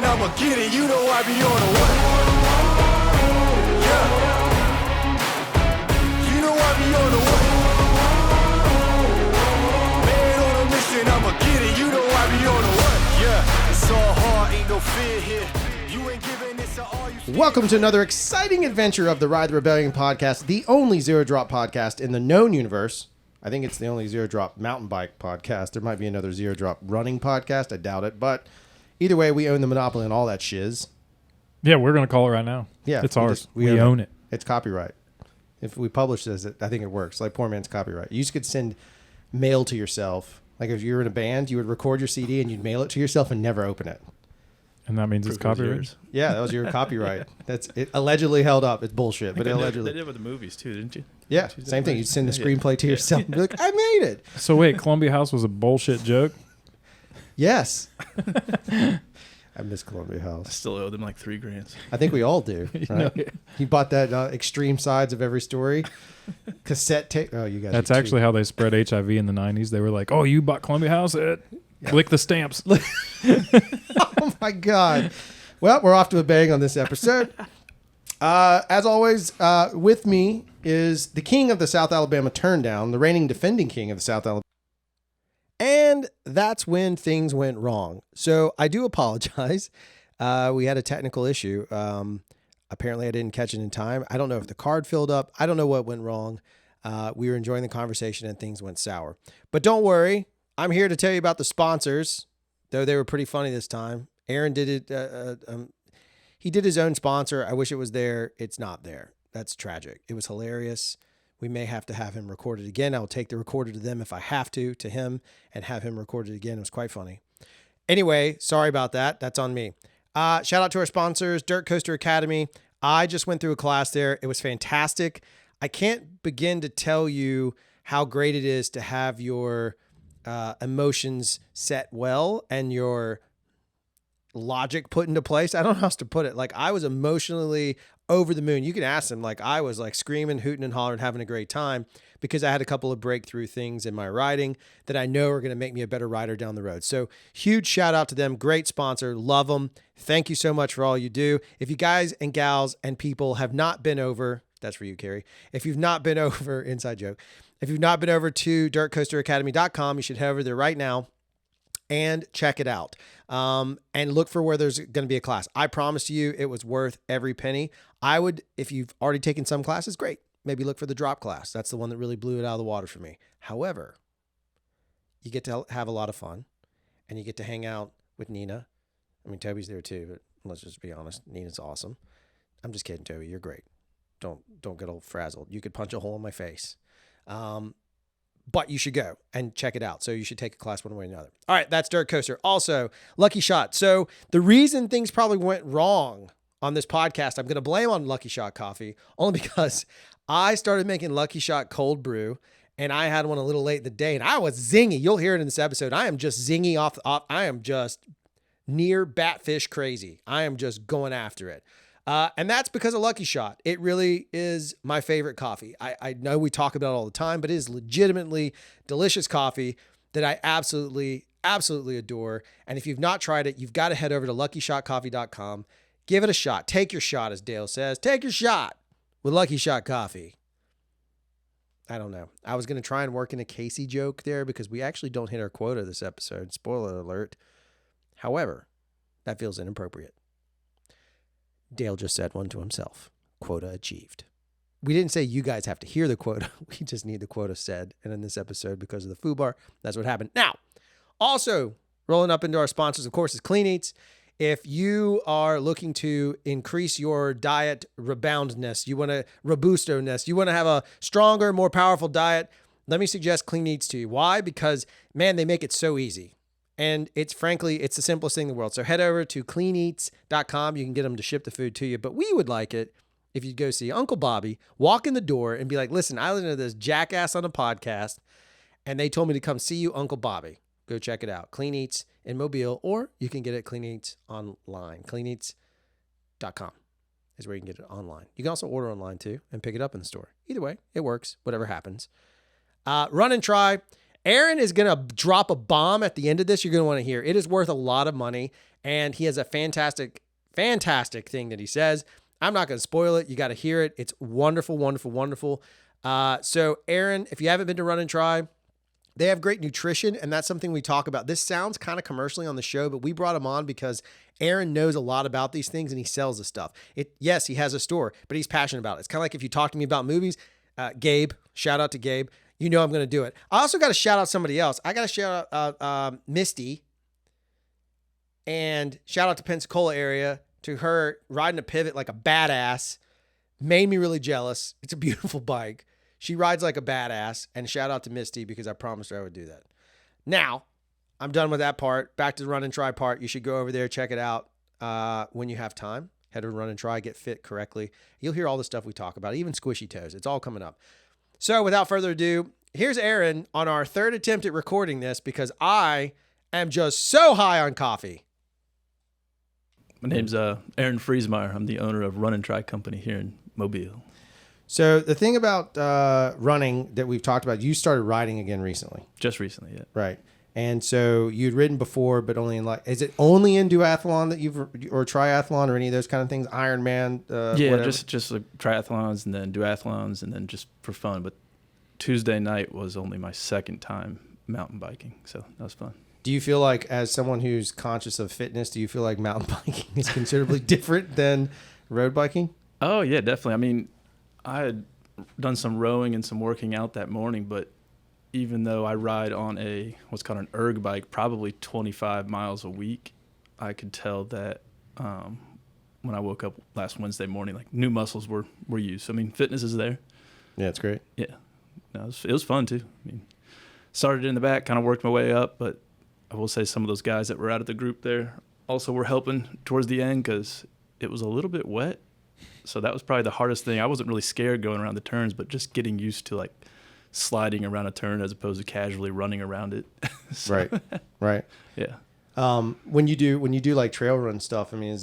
mission, I'ma get it. You know I be on a what? Yeah. You know I be on a what? Man on a mission, I'ma get it. You know I be on a what? Yeah. It's all hard, ain't no fear here. You ain't giving this to all you. Welcome to another exciting adventure of the Ride the Rebellion podcast, the only Zero Drop podcast in the known universe. I think it's the only Zero Drop mountain bike podcast. There might be another Zero Drop running podcast. I doubt it. But either way, we own the monopoly on all that shiz. Yeah, we're going to call it right now. Yeah. It's ours. We own it. It's copyright. If we publish this, I think it works. Like Poor Man's Copyright. You could send mail to yourself. Like if you were in a band, you would record your CD and you'd mail it to yourself and never open it. And that means it's copyright. Yeah, that was your copyright. That's it. Allegedly held up. It's bullshit, but allegedly. They did with the movies too, didn't you? Yeah, same thing. You'd send the screenplay to yourself and be like, I made it. So wait, Columbia House was a bullshit joke? Yes. I miss Columbia I House. still owe them like $3,000. I think we all do. Right? You bought that Extreme Sides of Every Story cassette tape. Oh, you guys. That's actually how they spread HIV in the 90s. They were like, oh, you bought Columbia House? Lick the stamps. Oh, my God. Well, we're off to a bang on this episode. As always, with me is the king of the South Alabama Turndown, the reigning defending king of the South Alabama. And that's when things went wrong. So I do apologize. We had a technical issue. Apparently I didn't catch it in time. I don't know if the card filled up. I don't know what went wrong. We were enjoying the conversation and things went sour. But don't worry. I'm here to tell you about the sponsors, though they were pretty funny this time. Aaron did it. He did his own sponsor. I wish it was there. It's not there. That's tragic. It was hilarious. We may have to have him record it again. I'll take the recorder to them if I have to him, and have him record it again. It was quite funny. Anyway, sorry about that. That's on me. Shout out to our sponsors, Dirt Coaster Academy. I just went through a class there. It was fantastic. I can't begin to tell you how great it is to have your emotions set well and your logic put into place. I don't know how else to put it. Like, I was emotionally over the moon. You can ask them. Like, I was like screaming, hooting and hollering, having a great time because I had a couple of breakthrough things in my riding that I know are going to make me a better rider down the road. So huge shout out to them. Great sponsor. Love them. Thank you so much for all you do. If you guys and gals and people have not been over, that's for you, Carrie. If you've not been over, inside joke. If you've not been over to dirtcoasteracademy.com, you should head over there right now and check it out. And look for where there's going to be a class. I promise you it was worth every penny. I would, if you've already taken some classes, great. Maybe look for the drop class. That's the one that really blew it out of the water for me. However, you get to have a lot of fun and you get to hang out with Nina. I mean, Toby's there too, but let's just be honest. Nina's awesome. I'm just kidding, Toby. You're great. Don't get all frazzled. You could punch a hole in my face. But you should go and check it out. So you should take a class one way or another. All right, that's Dirt Coaster. Also, Lucky Shot. So the reason things probably went wrong on this podcast, I'm going to blame on Lucky Shot Coffee, only because I started making Lucky Shot cold brew, and I had one a little late in the day, and I was zingy. You'll hear it in this episode. I am just zingy off. I am just near batfish crazy. I am just going after it. And that's because of Lucky Shot. It really is my favorite coffee. I know we talk about it all the time, but it is legitimately delicious coffee that I absolutely, absolutely adore. And if you've not tried it, you've got to head over to LuckyShotCoffee.com. Give it a shot. Take your shot, as Dale says. Take your shot with Lucky Shot Coffee. I don't know. I was going to try and work in a Casey joke there because we actually don't hit our quota this episode. Spoiler alert. However, that feels inappropriate. Dale just said one to himself. Quota achieved. We didn't say you guys have to hear the quota. We just need the quota said. And in this episode, because of the food bar, that's what happened. Now, also rolling up into our sponsors, of course, is Clean Eats. If you are looking to increase your diet reboundness, you want to robusto-ness, you want to have a stronger, more powerful diet, let me suggest Clean Eats to you. Why? Because, man, they make it so easy. And it's frankly, it's the simplest thing in the world. So head over to cleaneats.com. You can get them to ship the food to you. But we would like it if you'd go see Uncle Bobby, walk in the door and be like, listen, I listened to this jackass on a podcast and they told me to come see you, Uncle Bobby. Go check it out. Clean Eats in Mobile, or you can get it at Clean Eats online. Cleaneats.com is where you can get it online. You can also order online too and pick it up in the store. Either way, it works, whatever happens. Run and try Aaron is going to drop a bomb at the end of this. You're going to want to hear. It is worth a lot of money, and he has a fantastic thing that he says. I'm not going to spoil it. You got to hear it. It's wonderful, wonderful, wonderful. So Aaron, if you haven't been to Run and Try, they have great nutrition, and that's something we talk about. This sounds kind of commercially on the show, but we brought him on because Aaron knows a lot about these things, and he sells this stuff. Yes, he has a store, but he's passionate about it. It's kind of like if you talk to me about movies, Gabe, shout out to Gabe. You know I'm going to do it. I also got to shout out somebody else. I got to shout out Misty, and shout out to Pensacola area, to her riding a pivot like a badass. Made me really jealous. It's a beautiful bike. She rides like a badass, and shout out to Misty because I promised her I would do that. Now, I'm done with that part. Back to the Run and Try part. You should go over there, check it out when you have time. Head to Run and Try, get fit correctly. You'll hear all the stuff we talk about, even squishy toes. It's all coming up. So without further ado, here's Aaron on our third attempt at recording this because I am just so high on coffee. My name's Aaron Freesmeier. I'm the owner of Run and Try Company here in Mobile. So the thing about running that we've talked about, you started riding again recently. Just recently, yeah. Right. And so you'd ridden before, but only in is it only in duathlon that or triathlon or any of those kind of things? Ironman? Yeah, whatever? just like triathlons and then duathlons and then just for fun. But Tuesday night was only my second time mountain biking, so that was fun. Do you feel like, as someone who's conscious of fitness, do you feel like mountain biking is considerably different than road biking? Oh, yeah, definitely. I mean, I had done some rowing and some working out that morning, but even though I ride on what's called an erg bike, probably 25 miles a week, I could tell that when I woke up last Wednesday morning, like new muscles were used. So, I mean, fitness is there. Yeah, it's great. Yeah. No, it was fun, too. I mean, started in the back, kind of worked my way up, but I will say some of those guys that were out of the group there also were helping towards the end because it was a little bit wet. So that was probably the hardest thing. I wasn't really scared going around the turns, but just getting used to like sliding around a turn as opposed to casually running around it. So, Right. Yeah. When you do like trail run stuff, I mean,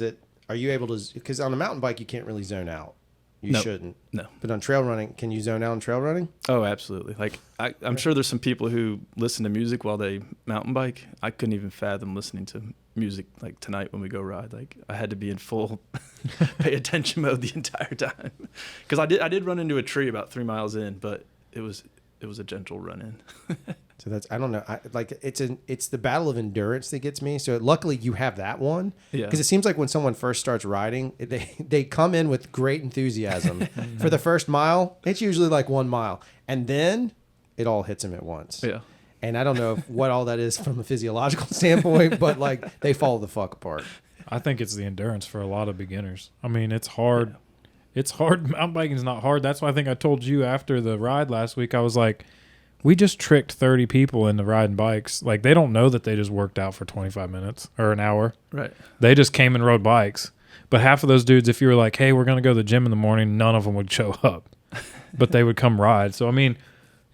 are you able to, because on a mountain bike, you can't really zone out. You shouldn't. No. But on trail running, can you zone out on trail running? Oh, absolutely. Like I'm sure there's some people who listen to music while they mountain bike. I couldn't even fathom listening to music like tonight when we go ride. Like I had to be in full pay attention mode the entire time. Because I did run into a tree about 3 miles in, but it was a gentle run in. So that's, I don't know. It's the battle of endurance that gets me. So luckily you have that one. Yeah. Because it seems like when someone first starts riding, they come in with great enthusiasm. For the first mile, it's usually like 1 mile. And then it all hits them at once. Yeah. And I don't know what all that is from a physiological standpoint, but like they fall the fuck apart. I think it's the endurance for a lot of beginners. I mean, it's hard. Yeah. It's hard. Mountain biking is not hard. That's why I think I told you after the ride last week, I was like, we just tricked 30 people into riding bikes. Like, they don't know that they just worked out for 25 minutes or an hour. Right. They just came and rode bikes. But half of those dudes, if you were like, hey, we're going to go to the gym in the morning, none of them would show up. But they would come ride. So, I mean,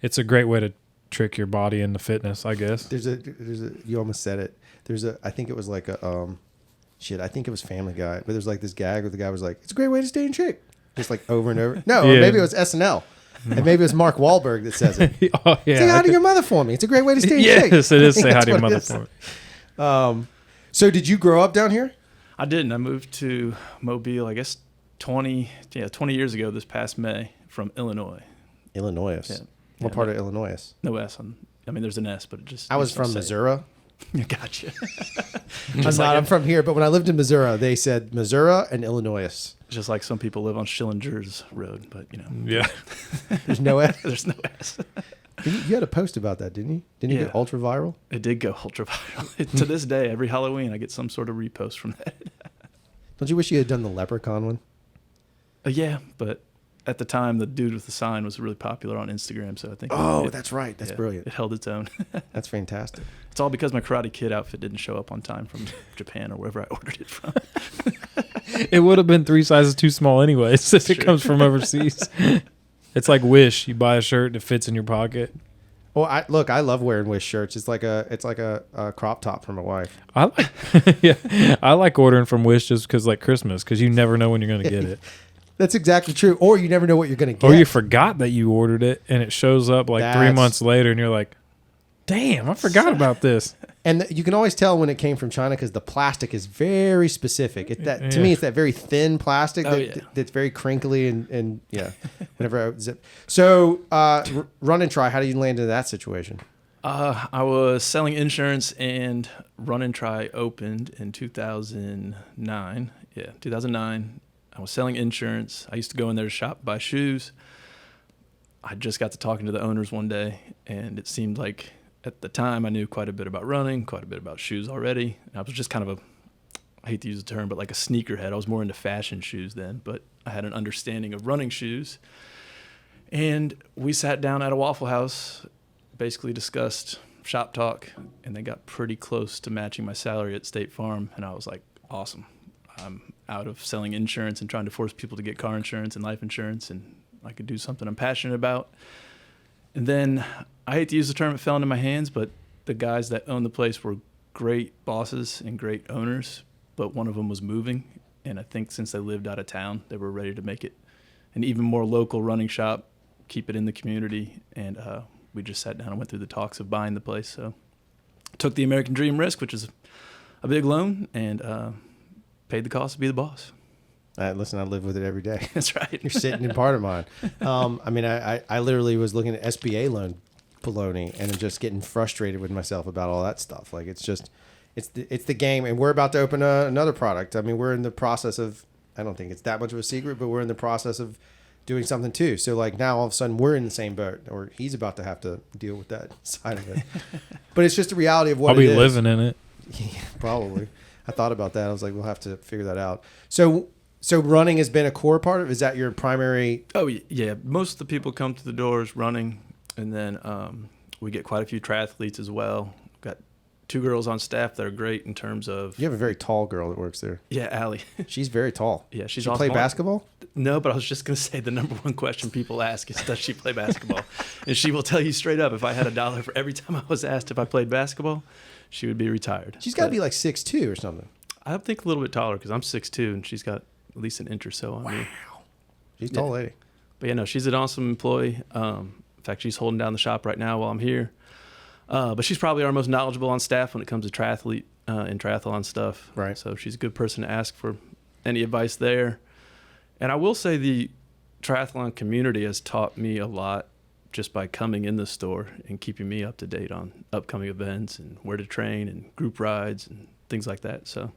it's a great way to trick your body into fitness, I guess. There's a you almost said it. I think it was like a, I think it was Family Guy. But there's like this gag where the guy was like, it's a great way to stay in shape. Just like over and over. No, yeah. Or maybe it was SNL. And maybe it was Mark Wahlberg that says it. Oh, yeah. Say hi to your mother for me. It's a great way to stay in shape. Yes, it is. Say hi to your mother for me. So did you grow up down here? I didn't. I moved to Mobile, I guess, 20 years ago this past May from Illinois. Illinois. Yeah. What part of Illinois? No S. I mean, there's an S, but it just... I was from Missouri. Gotcha. I'm from here, but when I lived in Missouri, they said Missouri and Illinois. Just like some people live on Schillinger's Road, but, you know. Yeah. There's no S? There's no S. You had a post about that, didn't you? Didn't you get ultra viral? It did go ultra viral. To this day, every Halloween, I get some sort of repost from that. Don't you wish you had done the leprechaun one? Yeah, but at the time, the dude with the sign was really popular on Instagram, so I think... That's right. That's brilliant. It held its own. That's fantastic. It's all because my Karate Kid outfit didn't show up on time from Japan or wherever I ordered it from. It would have been 3 sizes too small anyways if it comes from overseas. It's like Wish. You buy a shirt and it fits in your pocket. Well, I love wearing Wish shirts. It's like a crop top for my wife. I like ordering from Wish just because like Christmas, because you never know when you're going to get it. That's exactly true. Or you never know what you're going to get. Or you forgot that you ordered it and it shows up like 3 months later and you're like, Damn, I forgot about this. And you can always tell when it came from China because the plastic is very specific. To me, it's that very thin plastic that's very crinkly and whenever I zip. So Run and Try, how do you land into that situation? I was selling insurance, and Run and Try opened in 2009. Yeah, 2009. I was selling insurance. I used to go in there to shop, buy shoes. I just got to talking to the owners one day, and it seemed like at the time I knew quite a bit about running, quite a bit about shoes already. And I was just kind of I hate to use the term, but like a sneakerhead. I was more into fashion shoes then, but I had an understanding of running shoes. And we sat down at a Waffle House, basically discussed shop talk, and they got pretty close to matching my salary at State Farm. And I was like, awesome. I'm out of selling insurance and trying to force people to get car insurance and life insurance, and I could do something I'm passionate about. And then I hate to use the term, it fell into my hands, but the guys that owned the place were great bosses and great owners, but one of them was moving. And I think since they lived out of town, they were ready to make it an even more local running shop, keep it in the community. And we just sat down and went through the talks of buying the place. So took the American Dream risk, which is a big loan, and paid the cost to be the boss. Listen, I live with it every day. That's right. You're sitting in part of mine. I mean, I literally was looking at SBA loan baloney and just getting frustrated with myself about all that stuff. Like, it's the game, and we're about to open another product. I mean, we're in the process of, I don't think it's that much of a secret, but we're in the process of doing something too. So like now all of a sudden we're in the same boat, or he's about to have to deal with that side of it. But it's just the reality of what I'll be it is. living in it. Yeah, probably. I thought about that. I was like, we'll have to figure that out. So running has been a core part of it? Is that your primary? Oh, yeah. Most of the people come to the doors running, and then we get quite a few triathletes as well. Got 2 girls on staff that are great in terms of... You have a very tall girl that works there. Yeah, Allie. She's very tall. Yeah, she's She awesome. play basketball? No, but I was just going to say the number one question people ask is, does she play basketball? And she will tell you straight up, if I had $1 for every time I was asked if I played basketball, she would be retired. She's got to be like 6'2" or something. I think a little bit taller because I'm 6'2", and she's got at least an inch or so on me. She's a tall lady. But yeah, no, she's an awesome employee. In fact, she's holding down the shop right now while I'm here. But she's probably our most knowledgeable on staff when it comes to triathlete and triathlon stuff. Right. So she's a good person to ask for any advice there. And I will say the triathlon community has taught me a lot just by coming in the store and keeping me up to date on upcoming events and where to train and group rides and things like that. So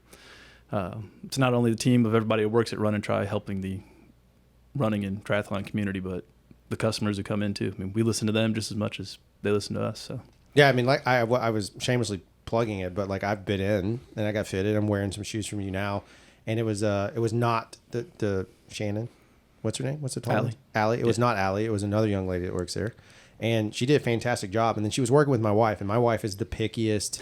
it's not only the team of everybody who works at Run and Try helping the running and triathlon community, but the customers who come in too. I mean, we listen to them just as much as they listen to us. So yeah, I mean, like I was shamelessly plugging it, but like I've been in and I got fitted. I'm wearing some shoes from you now, and it was not the Shannon. What's her name? What's the tall Allie. Allie. It was not Allie. It was another young lady that works there. And she did a fantastic job. And then she was working with my wife, and my wife is the pickiest.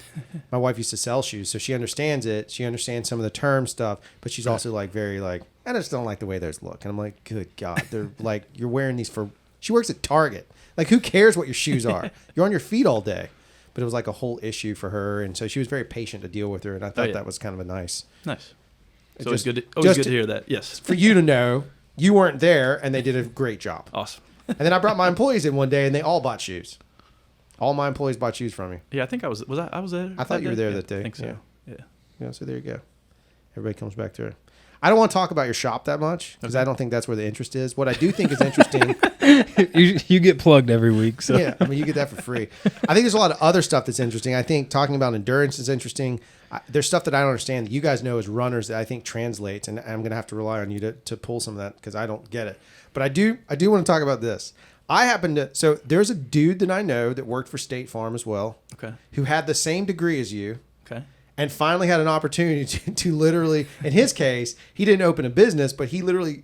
My wife used to sell shoes, so she understands it. She understands some of the term stuff, but she's also like very like, I just don't like the way those look. And I'm like, good God, they're like, you're wearing these for. She works at Target. Like, who cares what your shoes are? You're on your feet all day. But it was like a whole issue for her, and so she was very patient to deal with her. And I thought that was kind of a nice. It's always good to hear that. Yes. For you to know, you weren't there, and they did a great job. Awesome. And then I brought my employees in one day, and they all bought shoes. All my employees bought shoes from me. Yeah, I think I was there. I thought you were there that day. I think so. Yeah, so there you go. Everybody comes back to it. I don't want to talk about your shop that much because I don't think that's where the interest is. What I do think is interesting. you get plugged every week. So. Yeah, I mean, you get that for free. I think there's a lot of other stuff that's interesting. I think talking about endurance is interesting. There's stuff that I don't understand that you guys know as runners that I think translates, and I'm going to have to rely on you to pull some of that because I don't get it. But I do want to talk about this. So there's a dude that I know that worked for State Farm as well. Okay. Who had the same degree as you. Okay. And finally had an opportunity to literally, in his case, he didn't open a business, but he literally,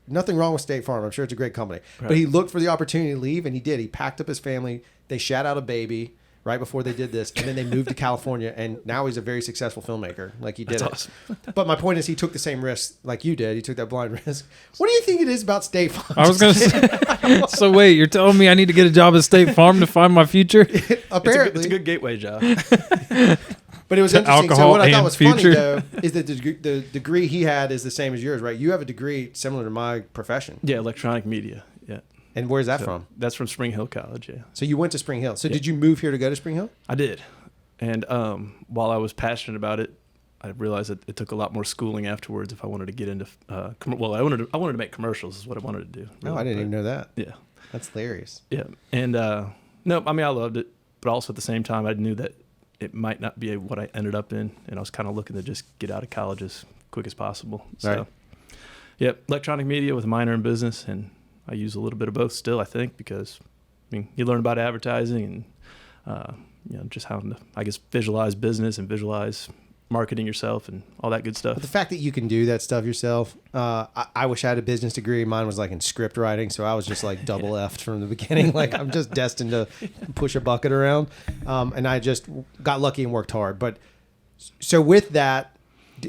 nothing wrong with State Farm. I'm sure it's a great company. Right. But he looked for the opportunity to leave, and he did. He packed up his family. They shat out a baby right before they did this, and then they moved to California, and now he's a very successful filmmaker. Like, he did That's it. Awesome. But my point is, he took the same risk like you did. He took that blind risk. What do you think it is about State Farm? I was going to say, so wait, you're telling me I need to get a job at State Farm to find my future? Apparently. It's a good gateway job. But it was interesting. So Alcohol what I thought and was future. funny, though, is that the degree he had is the same as yours, right? You have a degree similar to my profession. Yeah, electronic media. Yeah. And where's that So from? That's from Spring Hill College, yeah. So you went to Spring Hill. So did you move here to go to Spring Hill? I did. And while I was passionate about it, I realized that it took a lot more schooling afterwards if I wanted to get into I wanted to make commercials is what I wanted to do. No, I didn't even know that. Yeah. That's hilarious. Yeah. And no, I mean, I loved it, but also at the same time, I knew that it might not be what I ended up in, and I was kind of looking to just get out of college as quick as possible. So, Right. yeah, electronic media with a minor in business, and I use a little bit of both still, I think, because I mean, you learn about advertising and just how to, I guess, visualize business and visualize marketing yourself and all that good stuff. But the fact that you can do that stuff yourself, I wish I had a business degree. Mine was like in script writing, so I was just like double F'd from the beginning. Like I'm just destined to push a bucket around, and I just got lucky and worked hard. But so with that,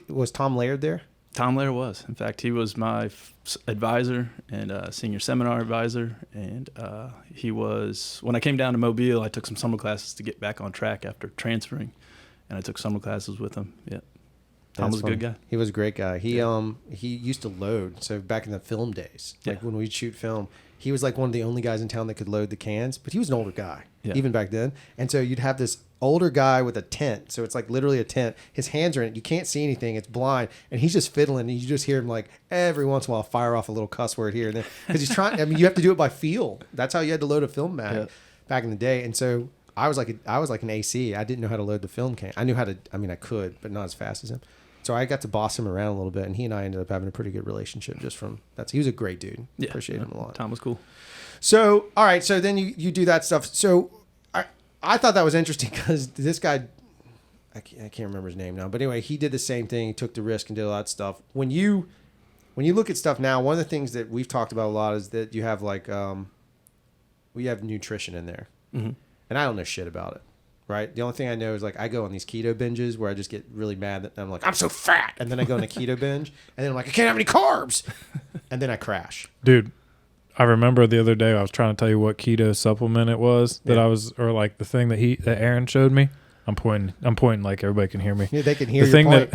was Tom Laird there? Tom Laird was. In fact, he was my advisor and senior seminar advisor. And he was, when I came down to Mobile, I took some summer classes to get back on track after transferring. And I took summer classes with him. Yeah. Tom was a good guy. He was a great guy. He used to load. So back in the film days, like when we'd shoot film, he was like one of the only guys in town that could load the cans, but he was an older guy, even back then. And so you'd have this older guy with a tent. So it's like literally a tent. His hands are in it. You can't see anything. It's blind. And he's just fiddling. And you just hear him like every once in a while fire off a little cuss word here and there. Because he's trying, I mean, you have to do it by feel. That's how you had to load a film mag back in the day. And so I was like an AC. I didn't know how to load the film can. I knew how to, I mean, I could, but not as fast as him. So I got to boss him around a little bit, and he and I ended up having a pretty good relationship just from that. He was a great dude. Yeah. Appreciate him a lot. Tom was cool. So, all right. So then you do that stuff. So I thought that was interesting because this guy, I can't remember his name now, but anyway, he did the same thing. He took the risk and did a lot of stuff. When you look at stuff now, one of the things that we've talked about a lot is that you have like, we have nutrition in there. Mm-hmm. And I don't know shit about it, right? The only thing I know is like I go on these keto binges where I just get really mad that I'm like, I'm so fat. And then I go on a keto binge and then I'm like, I can't have any carbs. And then I crash. Dude, I remember the other day I was trying to tell you what keto supplement it was that I was, or like the thing that Aaron showed me. I'm pointing like everybody can hear me. Yeah, they can hear the your point.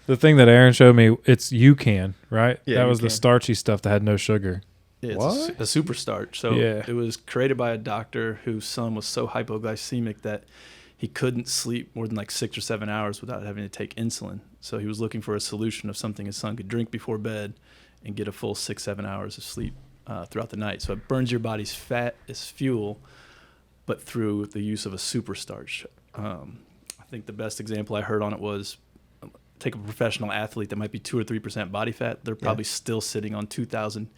The thing that Aaron showed me, it's UCAN, right? Yeah, that was UCAN. the starchy stuff that had no sugar. Yeah, What? it's a super starch. So it was created by a doctor whose son was so hypoglycemic that he couldn't sleep more than like 6 or 7 hours without having to take insulin. So he was looking for a solution of something his son could drink before bed and get a full 6-7 hours of sleep throughout the night. So it burns your body's fat as fuel, but through the use of a super starch. I think the best example I heard on it was take a professional athlete that might be 2 or 3% body fat. They're probably still sitting on 2,000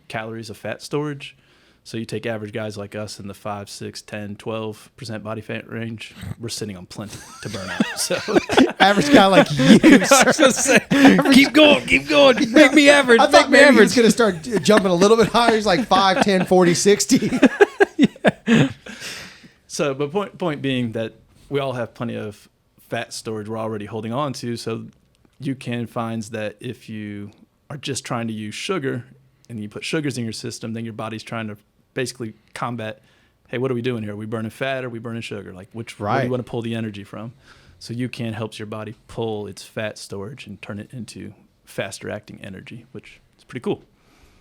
calories of fat storage. So you take average guys like us in the 5, 6, 10, 12% body fat range, we're sitting on plenty to burn out. So Average guy like you. Keep going. Make me average. I thought maybe he's going to start jumping a little bit higher. He's like 5, 10, 40, 60. So, but point being that we all have plenty of fat storage we're already holding on to. So UCAN finds that if you are just trying to use sugar and you put sugars in your system, then your body's trying to basically combat, hey, what are we doing here? Are we burning fat or are we burning sugar? Like where do you want to pull the energy from? So UCAN helps your body pull its fat storage and turn it into faster acting energy, which is pretty cool.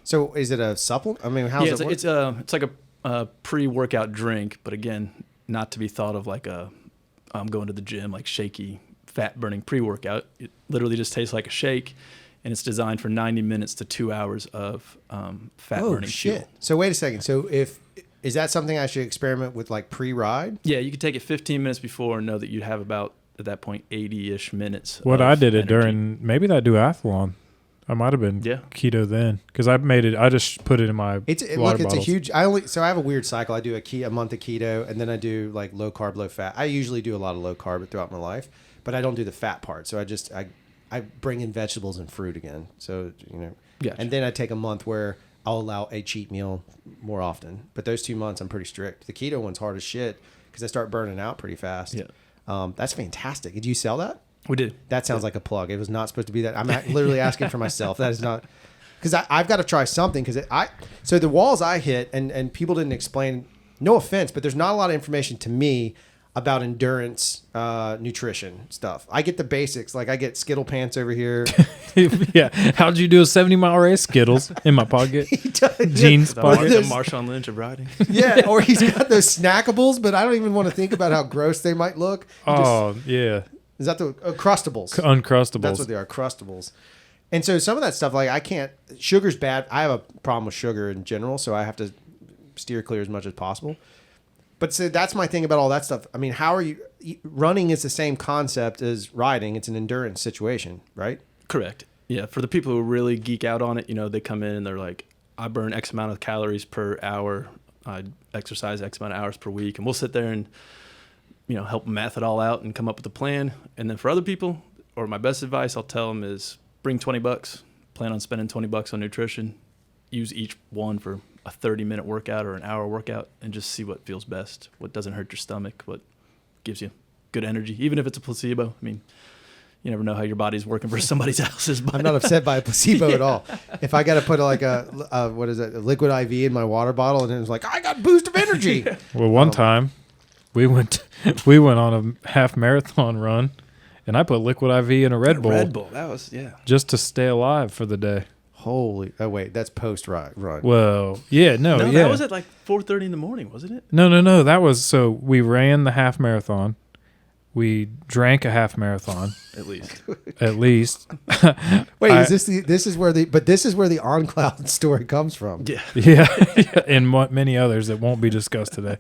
So is it a supplement? I mean, how's it work? It's like a pre-workout drink, but again, not to be thought of like I'm going to the gym, like shaky fat burning pre-workout. It literally just tastes like a shake. And it's designed for 90 minutes to 2 hours of fat burning fuel. So wait a second. So is that something I should experiment with like pre-ride? Yeah, you could take it 15 minutes before and know that you'd have about, at that point, 80-ish minutes. What I did it during, maybe that duathlon. I might have been keto then because I just put it in my It's bottles. a huge. I have a weird cycle. I do a month of keto and then I do like low carb, low fat. I usually do a lot of low carb throughout my life, but I don't do the fat part. So I bring in vegetables and fruit again. So, Gotcha. And then I take a month where I'll allow a cheat meal more often. But those 2 months, I'm pretty strict. The keto one's hard as shit because I start burning out pretty fast. Yeah. That's fantastic. Did you sell that? We did. That sounds like a plug. It was not supposed to be that. I'm literally asking for myself. That is not, because I've got to try something. So the walls I hit, and people didn't explain, no offense, but there's not a lot of information to me about endurance nutrition stuff. I get the basics. Like I get Skittle pants over here. Yeah. How'd you do a 70-mile race? Skittles in my pocket. Jeans The pocket. Marshawn Lynch of riding. Yeah, or he's got those snackables, but I don't even want to think about how gross they might look. Oh, yeah. Is that the Crustables? Uncrustables. That's what they are, Crustables. And so some of that stuff, like I can't, sugar's bad. I have a problem with sugar in general, so I have to steer clear as much as possible. But so that's my thing about all that stuff. I mean, how are you, running is the same concept as riding. It's an endurance situation, right? Correct. Yeah. For the people who really geek out on it, they come in and they're like, I burn X amount of calories per hour. I exercise X amount of hours per week. And we'll sit there and, help math it all out and come up with a plan. And then for other people, or my best advice I'll tell them is bring $20, plan on spending $20 on nutrition, use each one for a 30-minute workout or an hour workout, and just see what feels best, what doesn't hurt your stomach, what gives you good energy, even if it's a placebo. I mean, you never know how your body's working for somebody else's body. I'm not upset by a placebo at all. If I got to put like a liquid IV in my water bottle, and it was like, I got boost of energy. Well, one time we went on a half marathon run, and I put liquid IV in a Red Bull. Red Bull, that was, just to stay alive for the day. Holy! Oh wait, that's post run. Well, yeah, no, yeah. That was at like 4:30 in the morning, wasn't it? No. That was, so we ran the half marathon. We drank a half marathon. At least. Wait, this is where the OnCloud story comes from? Yeah. Yeah, and many others that won't be discussed today.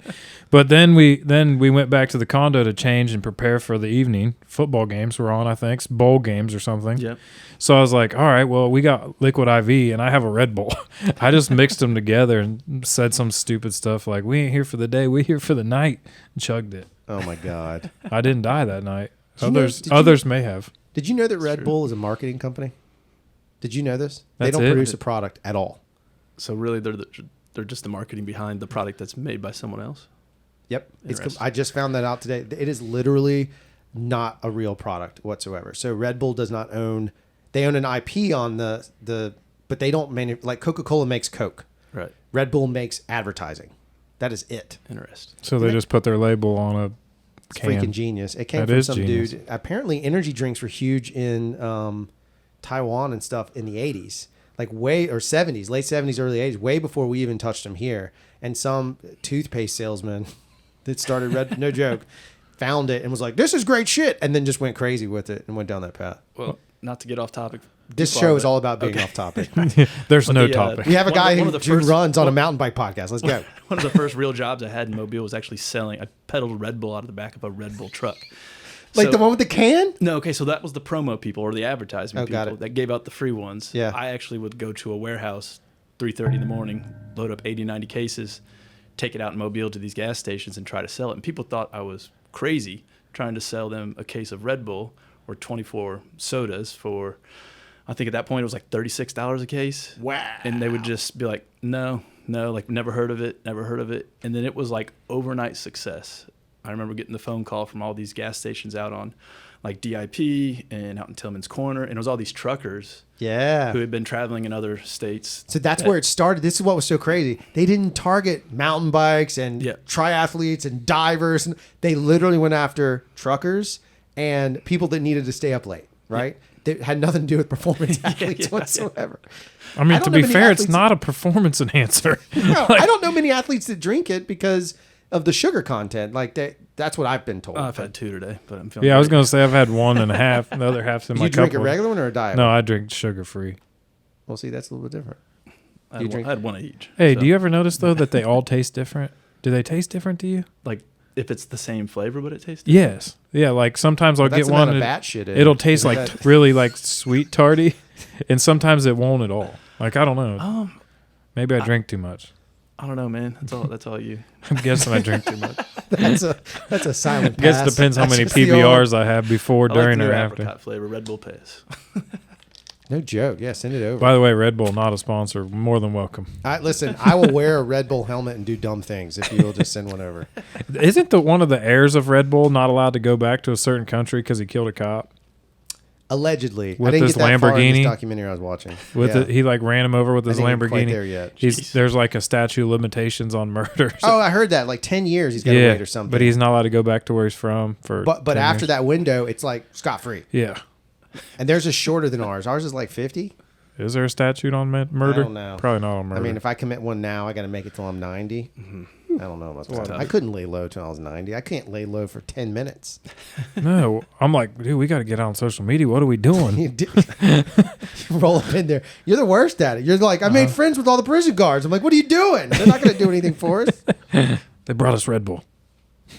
But then we went back to the condo to change and prepare for the evening. Football games were on, I think, bowl games or something. Yeah. So I was like, all right, well, we got liquid IV and I have a Red Bull. I just mixed them together and said some stupid stuff like, we ain't here for the day, we here for the night, and chugged it. Oh my God! I didn't die that night. Did Others may have. Did you know that Red Bull is a marketing company? Did you know this? They That's don't it? produce a product at all. So really, they're just the marketing behind the product that's made by someone else. Yep. Interesting. I just found that out today. It is literally not a real product whatsoever. So Red Bull does not own. They own an IP on the but they don't like Coca-Cola makes Coke. Right. Red Bull makes advertising. That is it. Interesting. So they just put their label on a It's can. freaking genius. It came That from is some genius. dude. Apparently, energy drinks were huge in Taiwan and stuff in the 80s, like late 70s, early 80s, way before we even touched them here. And some toothpaste salesman that started no joke, found it and was like, "This is great shit," and then just went crazy with it and went down that path. Well, not to get off topic. This too show far, is but- all about being off topic. There's no the, topic. We have a One of guy the- who one of the first- runs on a mountain bike podcast. Let's go. One of the first real jobs I had in Mobile was actually selling. I pedaled Red Bull out of the back of a Red Bull truck. Like So- the one with the can? No, okay, so that was the promo people or the advertising Oh, got people it. that gave out the free ones. Yeah. I actually would go to a warehouse 3:30 in the morning, load up 80, 90 cases, take it out in Mobile to these gas stations and try to sell it. And people thought I was crazy trying to sell them a case of Red Bull or 24 sodas for, I think at that point it was like $36 a case. Wow. And they would just be like, no, like never heard of it. And then it was like overnight success. I remember getting the phone call from all these gas stations out on like DIP and out in Tillman's Corner. And it was all these truckers Yeah. who had been traveling in other states. So that's where it started. This is what was so crazy. They didn't target mountain bikes and Yeah. triathletes and divers. And they literally went after truckers and people that needed to stay up late, right? They had nothing to do with performance athletes whatsoever. I mean, I to don't be know many fair, it's athletes- not a performance enhancer. No, I don't know many athletes that drink it because of the sugar content. Like that's what I've been told. I've had 2 today, but I'm feeling Yeah, I was great. going to say I've had 1.5. The other half's in Do my you drink cup. a regular one or a diet No, one? I drink sugar-free. Well, see, that's a little bit different. I you had, drink- I had one of each. Hey, So, do you ever notice, though, that they all taste different? Do they taste different to you? like if it's the same flavor but it tastes Yes. Yeah, like sometimes I'll That's get the one amount of and bat shit in it'll it. taste like That- really like sweet tarty, and sometimes it won't at all. Like, I don't know. Maybe I drink too much. I don't know, man. That's all you. I'm guessing I drink too much. that's a silent I guess pass. it depends how That's many just the PBRs I have before, I like during, the new or after. apricot flavor Red Bull Pass. No joke. Yeah, send it over. By the way, Red Bull, not a sponsor. More than welcome. Listen, I will wear a Red Bull helmet and do dumb things if you will just send one over. Isn't one of the heirs of Red Bull not allowed to go back to a certain country because he killed a cop? Allegedly. With I didn't his get that far in this Lamborghini? documentary I was watching. With Yeah. it, he like ran him over with I his didn't get quite Lamborghini. there yet. There's like a statute of limitations on murder. Oh, I heard that. Like 10 years he's got to wait or something. but he's not allowed to go back to where he's from for. But 10 after years. that window, it's like scot-free. Yeah. And theirs is shorter than ours. Ours is like 50. Is there a statute on murder? I don't know. Probably not on murder. I mean, if I commit one now, I got to make it till I'm 90. I don't know about that. tough. I couldn't lay low till I was 90. I can't lay low for 10 minutes. no, I'm like, dude, we got to get out on social media. What are we doing? You roll up in there. You're the worst at it. You're like, I made friends with all the prison guards. I'm like, what are you doing? They're not going to do anything for us. They brought us Red Bull.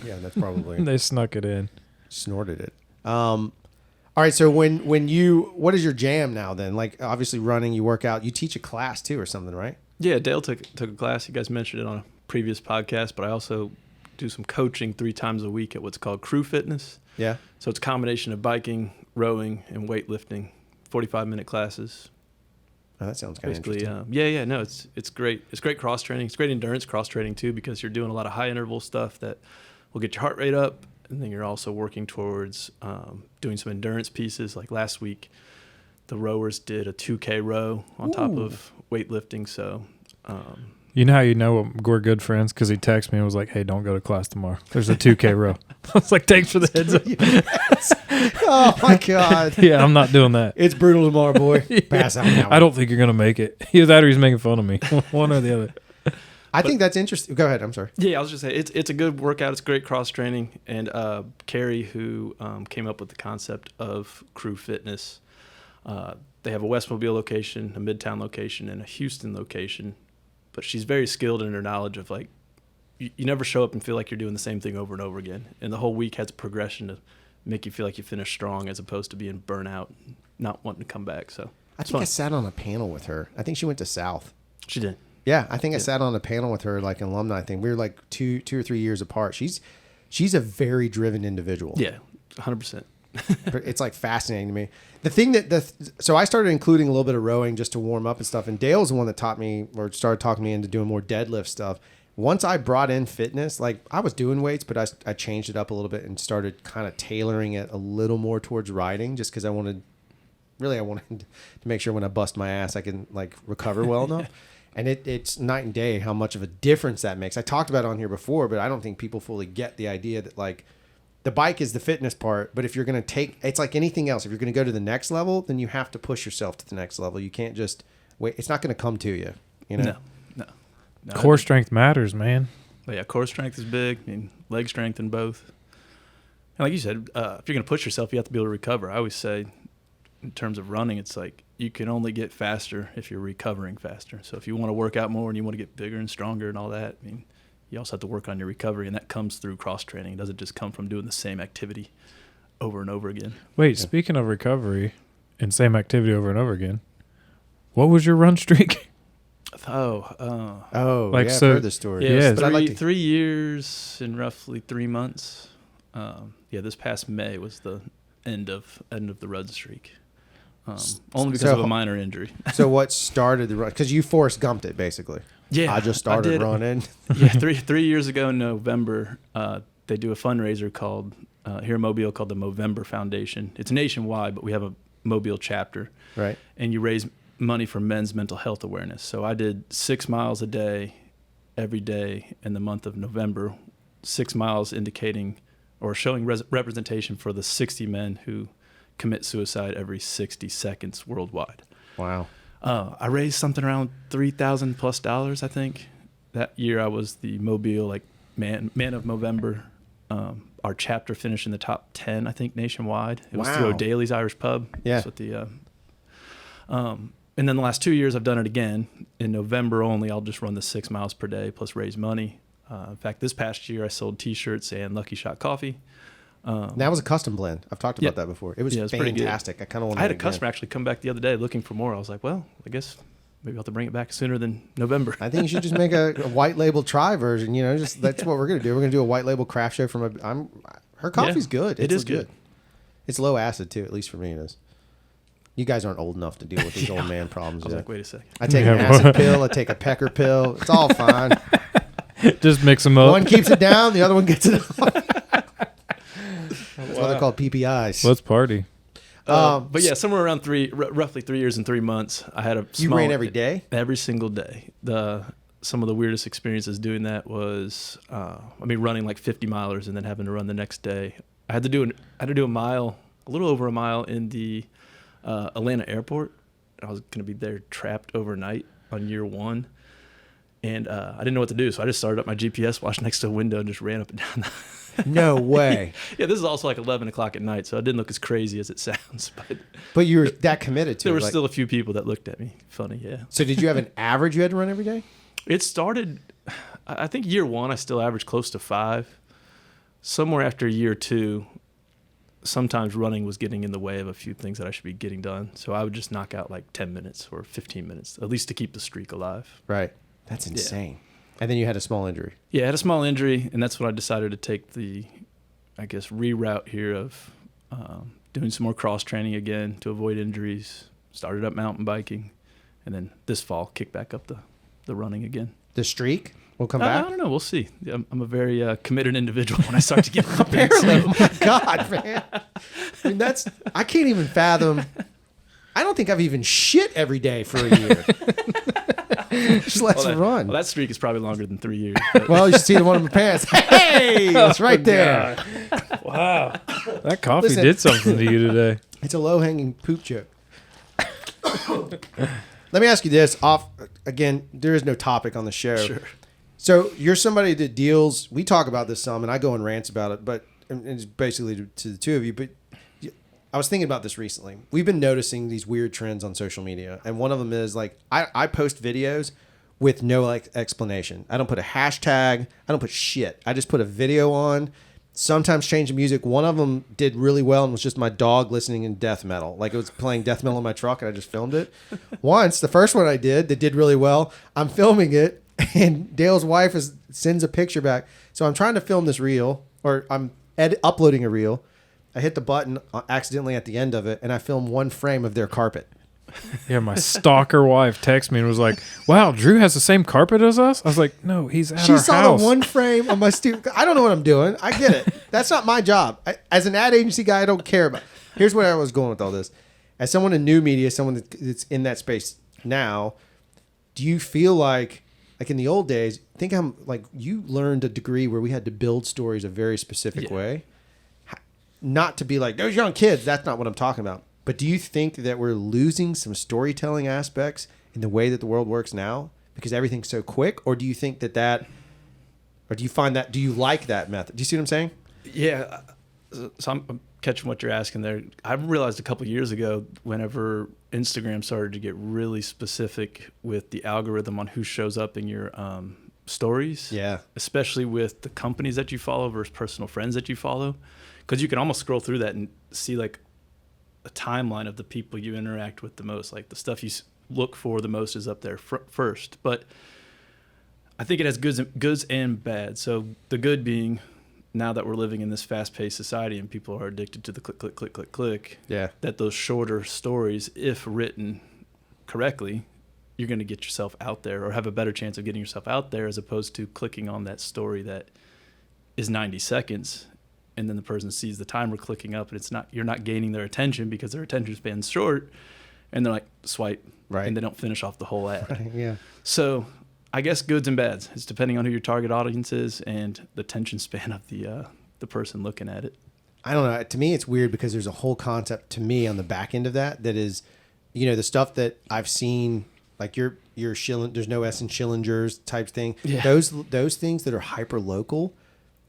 Yeah, that's probably They snuck it in. snorted it. All right, so when you, what is your jam now then? Like, obviously running, you work out, you teach a class too or something, right? Yeah, Dale took a class. You guys mentioned it on a previous podcast, but I also do some coaching 3 times a week at what's called Crew Fitness. Yeah. So it's a combination of biking, rowing, and weightlifting. 45-minute classes. Oh, that sounds kind of Basically, interesting. no, it's great. It's great cross training. It's great endurance cross training too, because you're doing a lot of high interval stuff that will get your heart rate up, and then you're also working towards doing some endurance pieces. Like last week, the rowers did a 2K row on top of weightlifting. So, You know how you know we're good friends? Because he texted me and was like, hey, don't go to class tomorrow. There's a 2K row. I was like, thanks for the heads up. Oh my God. Yeah, I'm not doing that. It's brutal tomorrow, boy. Pass out now. I don't think you're going to make it. Either that or he's making fun of me. One or the other. I think that's interesting. Go ahead. I'm sorry. yeah, I was just saying it's a good workout. It's great cross training. And Carrie, who came up with the concept of Crew Fitness, they have a West Mobile location, a Midtown location, and a Houston location. But she's very skilled in her knowledge of like, you never show up and feel like you're doing the same thing over and over again. And the whole week has a progression to make you feel like you finish strong as opposed to being burnout, not wanting to come back. So I it's think I fun. sat on a panel with her. I think she went to South. She did. Yeah, I think I sat on a panel with her, like an alumni thing. We were like two or 3 years apart. She's a very driven individual. Yeah, 100%. It's like fascinating to me. The thing so I started including a little bit of rowing just to warm up and stuff. And Dale's the one that taught me or started talking me into doing more deadlift stuff. Once I brought in fitness, like I was doing weights, but I changed it up a little bit and started kind of tailoring it a little more towards riding, just because I wanted to make sure when I bust my ass, I can like recover well enough. And it's night and day how much of a difference that makes. I talked about it on here before, but I don't think people fully get the idea that like the bike is the fitness part, but if you're going to it's like anything else. If you're going to go to the next level, then you have to push yourself to the next level. You can't just wait. It's not going to come to you, you know? No. Core strength matters, man. But yeah, core strength is big. I mean, leg strength in both. And like you said, if you're going to push yourself, you have to be able to recover. I always say, in terms of running, it's like you can only get faster if you're recovering faster. So if you want to work out more and you want to get bigger and stronger and all that, I mean, you also have to work on your recovery, and that comes through cross training. It doesn't just come from doing the same activity over and over again. Wait, speaking of recovery and same activity over and over again, what was your run streak? Oh, Like, yeah, so- I've heard the story. Yeah, Yeah, but I'd like to, 3 years in roughly 3 months. This past May was the end of the run streak. Only because of a minor injury. so what started the run? Because you Forrest Gumped it, basically. Yeah, I just started did. running. Yeah, three years ago in November, they do a fundraiser called here in Mobile called the Movember Foundation. It's nationwide, but we have a Mobile chapter. Right. And you raise money for men's mental health awareness. So I did 6 miles a day, every day in the month of November. 6 miles indicating or showing representation for the 60 men who commit suicide every 60 seconds worldwide. Wow. I raised something around $3,000+ I think. That year I was the Mobile man of November. Our chapter finished in the top 10, I think, nationwide. It was through Wow. O'Daly's Irish Pub. Yeah. That's what and then the last 2 years I've done it again. In November only, I'll just run the 6 miles per day plus raise money. In fact, this past year I sold T-shirts and Lucky Shot coffee. That was a custom blend. I've talked about that before. It was pretty good. fantastic. I kind of want. I had a customer actually come back the other day looking for more. I was like, well, I guess maybe I'll have to bring it back sooner than November. I think you should just make a white label try version. You know, just that's what we're gonna do. We're gonna do a white label craft show from her coffee's good. It is good. It's low acid too, at least for me it is. You guys aren't old enough to deal with these old man problems I was yet. like, wait a second. I take an acid pill. I take a pecker pill. It's all fine. Just mix them up. One keeps it down. The other one gets it up. That's why they're called PPIs. Let's party. But yeah, somewhere around roughly 3 years and 3 months, I had a You ran every day? Every single day. Some of the weirdest experiences doing that was, running like 50 milers and then having to run the next day. I had to do a mile, a little over a mile in the Atlanta airport. I was going to be there trapped overnight on year one. And I didn't know what to do, so I just started up my GPS watch next to a window and just ran up and down. No way. Yeah, this is also like 11 o'clock at night, so it didn't look as crazy as it sounds. But you were that committed to there it. There were still a few people that looked at me funny, yeah. So did you have an average you had to run every day? It started, I think year one, I still averaged close to 5. Somewhere after year 2, sometimes running was getting in the way of a few things that I should be getting done. So I would just knock out like 10 minutes or 15 minutes, at least to keep the streak alive. Right. That's insane. Yeah. And then you had a small injury. Yeah, I had a small injury, and that's when I decided to take the, reroute here of doing some more cross training again to avoid injuries. Started up mountain biking, and then this fall kicked back up the running again. The streak will come back? I don't know. We'll see. I'm a very committed individual when I start to get big. Oh my God, man. I mean, I can't even fathom. I don't think I've even shit every day for a year. Just let's run. Well, that streak is probably longer than 3 years. Well, you should see the one in my pants. Hey, it's right there. Wow. That coffee did something to you today. It's a low-hanging poop joke. Let me ask you this. Again, there is no topic on the show. Sure. So you're somebody that deals, we talk about this some, and I go in rants about it, but it's basically to the two of you, but I was thinking about this recently. We've been noticing these weird trends on social media, and one of them is like I post videos with no explanation. I don't put a hashtag. I don't put shit. I just put a video on. Sometimes change the music. One of them did really well and was just my dog listening in death metal. Like it was playing death metal in my truck, and I just filmed it. Once, the first one I did that did really well, I'm filming it, and Dale's wife sends a picture back. So I'm trying to film this reel, or I'm uploading a reel. I hit the button accidentally at the end of it, and I filmed one frame of their carpet. Yeah, my stalker wife texted me and was like, "Wow, Drew has the same carpet as us." I was like, "No, he's at our house." She saw the one frame of my stupid. I don't know what I'm doing. I get it. That's not my job. As an ad agency guy, I don't care about. Here's where I was going with all this. As someone in new media, someone that's in that space now, do you feel like in the old days? Think I'm like you learned a degree where we had to build stories a very specific way. Not to be like those young kids. That's not what I'm talking about. But do you think that we're losing some storytelling aspects in the way that the world works now because everything's so quick? Or do you think or do you find that, do you like that method? Do you see what I'm saying? Yeah. So I'm catching what you're asking there. I realized a couple of years ago, whenever Instagram started to get really specific with the algorithm on who shows up in your stories. Yeah. Especially with the companies that you follow versus personal friends that you follow. Because you can almost scroll through that and see like a timeline of the people you interact with the most. Like the stuff you look for the most is up there first. But I think it has goods and bad. So the good being, now that we're living in this fast-paced society and people are addicted to the click, click, click, click, click, yeah, that those shorter stories, if written correctly, you're going to get yourself out there or have a better chance of getting yourself out there as opposed to clicking on that story that is 90 seconds. And then the person sees the timer clicking up, and you're not gaining their attention because their attention span's short, and they're like swipe, right, and they don't finish off the whole ad. Right, yeah. So I guess goods and bads. It's depending on who your target audience is and the attention span of the person looking at it. I don't know. To me, it's weird because there's a whole concept to me on the back end of that is, the stuff that I've seen, like your there's no S in Schillingers type thing. Yeah. Those things that are hyper local,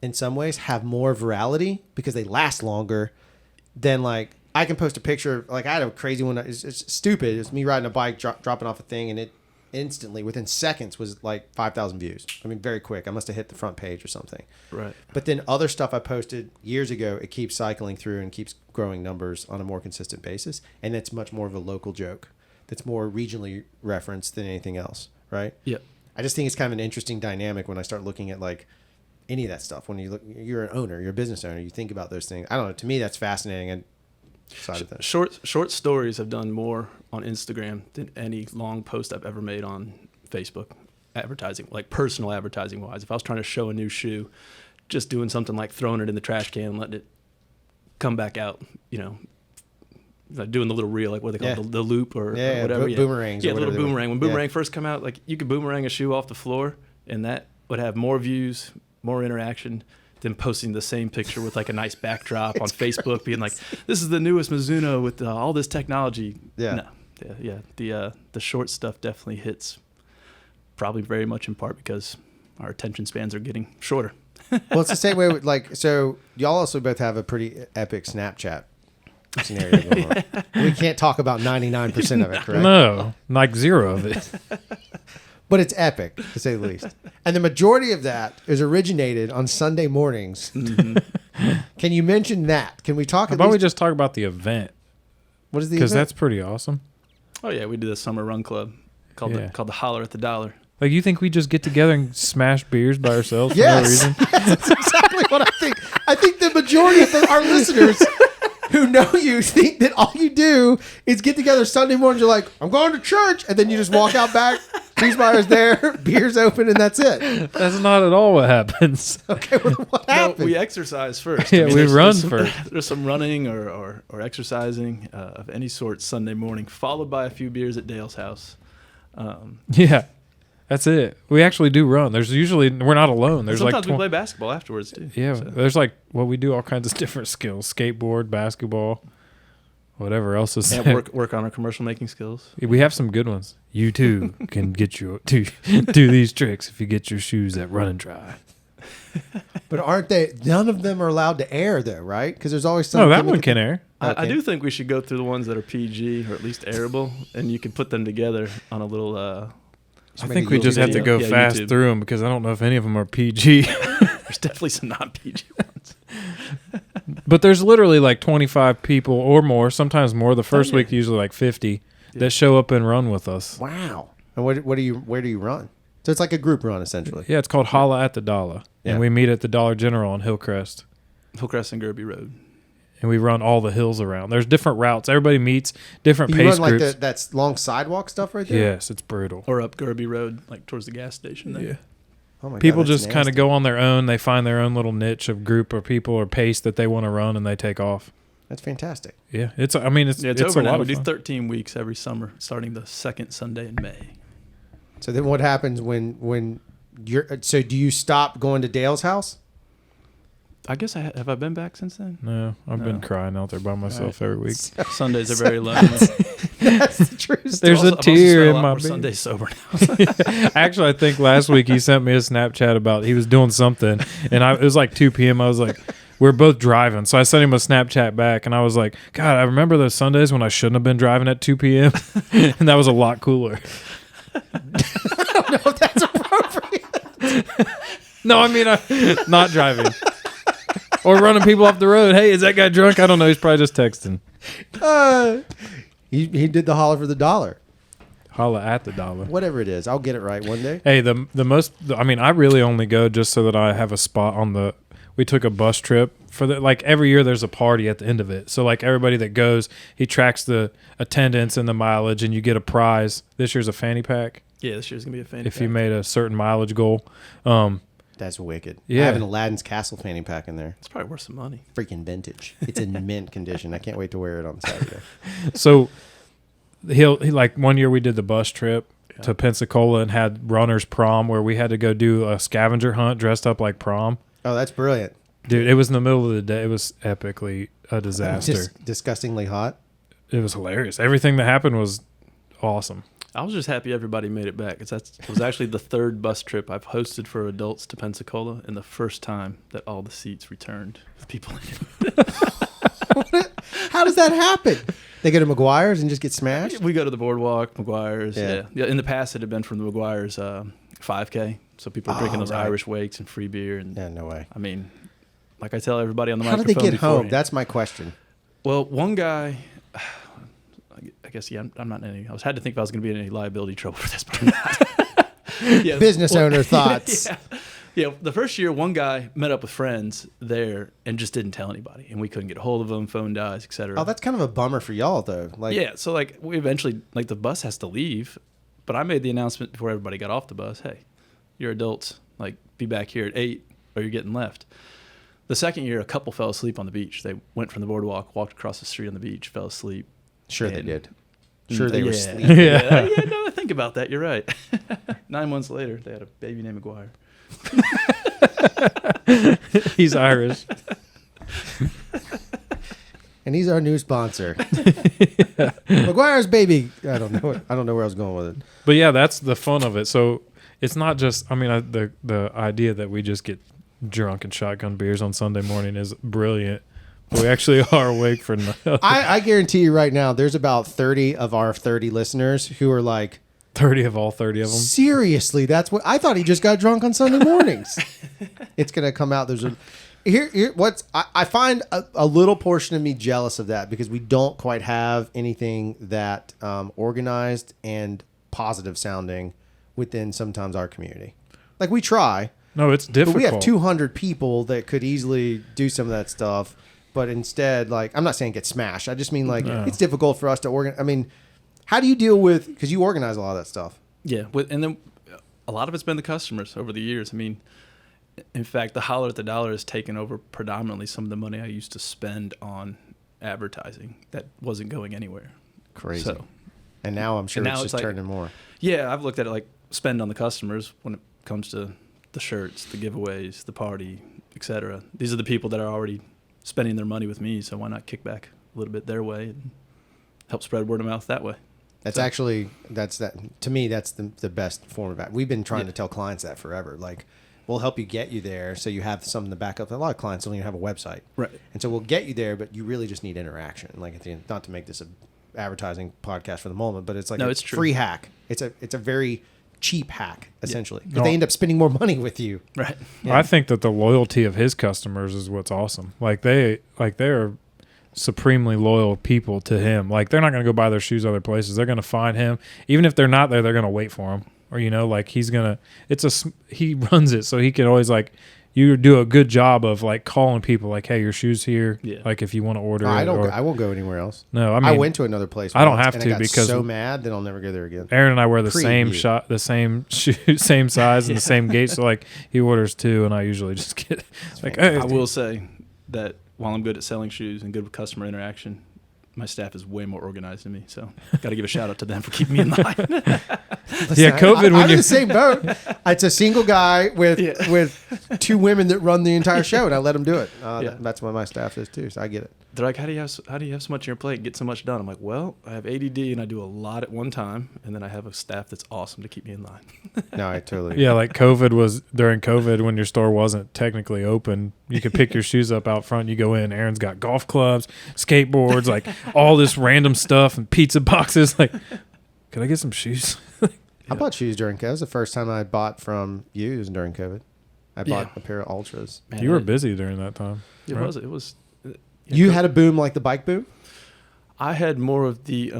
in some ways, have more virality because they last longer than like I can post a picture. Like I had a crazy one. It's stupid. It's me riding a bike, dropping off a thing, and it instantly, within seconds, was like 5,000 views. I mean, very quick. I must have hit the front page or something. Right. But then other stuff I posted years ago, it keeps cycling through and keeps growing numbers on a more consistent basis. And it's much more of a local joke that's more regionally referenced than anything else, right? Yep. I just think it's kind of an interesting dynamic when I start looking at like any of that stuff. When you're an owner, you're a business owner, you think about those things. I don't know. To me, that's fascinating. And short stories have done more on Instagram than any long post I've ever made on Facebook advertising, like personal advertising wise. If I was trying to show a new shoe, just doing something like throwing it in the trash can and letting it come back out, like doing the little reel, like what they call Yeah. the loop or Yeah, whatever. boomerangs. Yeah, or little whatever they were. boomerang. When boomerang first come out, like you could boomerang a shoe off the floor, and that would have more views, more interaction than posting the same picture with like a nice backdrop on Facebook, being like, "This is the newest Mizuno with all this technology." Yeah. No. Yeah. The short stuff definitely hits. Probably very much in part because our attention spans are getting shorter. Well, it's the same way with like, so y'all also both have a pretty epic Snapchat scenario going on. We can't talk about 99% of it, correct? No, like zero of it. But it's epic, to say the least. And the majority of that is originated on Sunday mornings. Can you mention that? Can we talk How at about we least? just talk about the event? What is the Because event? that's pretty awesome. Oh yeah, we did a summer run club called Yeah. the Holler at the Dollar. Like, you think we just get together and smash beers by ourselves for no Yes. reason? Yes, that's exactly what I think. I think the majority of our listeners who know you think that all you do is get together Sunday morning. You're like, I'm going to church. And then you just walk out back. Freesmeier's there. Beer's open. And that's it. That's not at all what happens. Okay. Well, what No, happened? we exercise first. Yeah, we there's run some, first. There's some running or exercising of any sort Sunday morning, followed by a few beers at Dale's house. Yeah, that's it. We actually do run. There's usually, we're not alone. There's Sometimes like we play basketball afterwards too. Yeah, So, there's like, well, we do all kinds of different skills: skateboard, basketball, whatever else is and there. work on our commercial making skills. We have some good ones. You too can get you to do these tricks if you get your shoes at Run and Try. But aren't they? None of them are allowed to air, though, right? Because there's always some. No, that one can air. I Okay. do think we should go through the ones that are PG or at least airable, and you can put them together on a little. I make think a we YouTube just have to video. go Yeah, fast YouTube. through them because I don't know if any of them are PG. There's definitely some non PG ones. But there's literally like 25 people or more, sometimes more. The first week, usually like 50, that show up and run with us. Wow. And what do you? Where do you run? So it's like a group run, essentially. Yeah, it's called Holla at the Dollar. Yeah. And we meet at the Dollar General on Hillcrest. Hillcrest and Gerby Road. And we run all the hills around. There's different routes. Everybody meets different You pace run like groups. that's long sidewalk stuff right there. Yes, it's brutal. Or up Gerby Road, like towards the gas station there. Yeah. Oh my God, People that's just kind of nasty. go on their own. They find their own little niche of group or people or pace that they want to run, and they take off. That's fantastic. Yeah, it's. I mean, it's Yeah, it's it's over a now. lot We of do fun. 13 weeks every summer, starting the second Sunday in May. So then, what happens when you're? So do you stop going to Dale's house? I guess have I been back since then? No, I've been crying out there by myself every week. Sundays are very lonely. That's the truth. There's I've a also tear spent in lot my more beer. Sundays sober now. Actually, I think last week he sent me a Snapchat about he was doing something, and it was like 2 p.m. I was like, we're both driving, so I sent him a Snapchat back, and I was like, God, I remember those Sundays when I shouldn't have been driving at 2 p.m. and that was a lot cooler. No, that's appropriate. No, I mean, not driving. Or running people off the road. Hey, is that guy drunk? I don't know. He's probably just texting. He did the holler for the dollar. Holla at the dollar. Whatever it is, I'll get it right one day. Hey, the most. I mean, I really only go just so that I have a spot on the. We took a bus trip for the like every year. There's a party at the end of it. So like everybody that goes, he tracks the attendance and the mileage, and you get a prize. This year's a fanny pack Yeah, this year's gonna be a fanny if pack. you made a certain mileage goal. That's wicked. Yeah. I have an Aladdin's Castle fanny pack in there. It's probably worth some money. Freaking vintage. It's in mint condition. I can't wait to wear it on Saturday. So he like one year we did the bus trip to Pensacola and had runners prom where we had to go do a scavenger hunt dressed up like prom. Oh, that's brilliant. Dude, it was in the middle of the day. It was epically a disaster. Just disgustingly hot. It was hilarious. Everything that happened was awesome. I was just happy everybody made it back. It was actually the third bus trip I've hosted for adults to Pensacola, and the first time that all the seats returned with people in it. How does that happen? They go to McGuire's and just get smashed? We go to the boardwalk, McGuire's. Yeah. Yeah. In the past, it had been from the McGuire's 5K, so people are drinking those right. Irish wakes and free beer. And Yeah, no way. I mean, like I tell everybody on the How did microphone they get home? beforehand. That's my question. Well, one guy, I guess, yeah, I'm not in any. I had to think if I was going to be in any liability trouble for this, but I'm not. Yeah, Business owner thoughts. Yeah, the first year, one guy met up with friends there and just didn't tell anybody, and we couldn't get a hold of him. Phone dies, etc. Oh, that's kind of a bummer for y'all, though. Like, Yeah, so like we eventually, like the bus has to leave, but I made the announcement before everybody got off the bus. Hey, you're adults. Like, be back here at 8 or you're getting left. The second year, a couple fell asleep on the beach. They went from the boardwalk, walked across the street on the beach, fell asleep. Sure they And- did. Sure they were Yeah. sleeping. Yeah, no, I think about that. You're right. 9 months later, they had a baby named McGuire. He's Irish. And he's our new sponsor. McGuire's baby. I don't know where I was going with it. But yeah, that's the fun of it. So it's not just. I mean, the idea that we just get drunk and shotgun beers on Sunday morning is brilliant. But we actually are awake for. I guarantee you right now, there's about 30 of our 30 listeners who are like, 30 of all 30 of them. seriously, that's what I thought. He just got drunk on Sunday mornings. It's gonna come out. There's a here. What's I find a little portion of me jealous of that because we don't quite have anything that organized and positive sounding within sometimes our community. Like we try, No, it's but difficult. we have 200 people that could easily do some of that stuff. But instead, like I'm not saying get smashed. I just mean like No. it's difficult for us to organize. I mean, how do you deal with because you organize a lot of that stuff? Yeah, and then a lot of it's been the customers over the years. I mean, in fact, the Holler at the Dollar has taken over predominantly some of the money I used to spend on advertising that wasn't going anywhere. Crazy. So, And now I'm sure And it's now just it's like- turning more. yeah, I've looked at it like spend on the customers when it comes to the shirts, the giveaways, the party, etc. These are the people that are already spending their money with me, so why not kick back a little bit their way and help spread word of mouth that way? That's So- actually to me that's the best form of that. We've been trying Yeah. to tell clients that forever. Like we'll help you get you there so you have something to back up. A lot of clients don't even have a website. Right. And so we'll get you there, but you really just need interaction. Like at the end, not to make this a advertising podcast for the moment, but it's like No, a it's true. free hack. It's a very cheap hack essentially. Because No. they end up spending more money with you. Right. Yeah. I think that the loyalty of his customers is what's awesome. Like they're supremely loyal people to him. Like they're not going to go buy their shoes other places. They're going to find him. Even if they're not there, they're going to wait for him. Or like he runs it so he can always like you do a good job of like calling people like, hey, your shoes here. Yeah. Like if you want to order No, it. I won't go anywhere else. No, I mean I went to another place. I don't once, have and to I got because- so mad that I'll never go there again. Aaron and I wear the same Preview. shot, the same shoe, same size, and the same gauge. So like he orders two, and I usually just get like, hey, I will say that while I'm good at selling shoes and good with customer interaction, my staff is way more organized than me. So got to give a shout out to them for keeping me in line. Yeah, COVID when I'm in you- the same boat. It's a single guy with Yeah. with two women that run the entire show, and I let them do it. Yeah. That's what my staff is too, so I get it. They're like, how do you have so much on your plate, get so much done? I'm like, well, I have ADD and I do a lot at one time, and then I have a staff that's awesome to keep me in line. No, I totally. yeah, like COVID was during COVID when your store wasn't technically open. You could pick your shoes up out front. You go in. Aaron's got golf clubs, skateboards, like all this random stuff and pizza boxes. Like, could I get some shoes? I bought shoes during COVID. That was the first time I bought from you was during COVID. I bought Yeah. a pair of Ultras. Man, You were busy during that time. It right? was. It was. You had a boom like the bike boom? I had more of the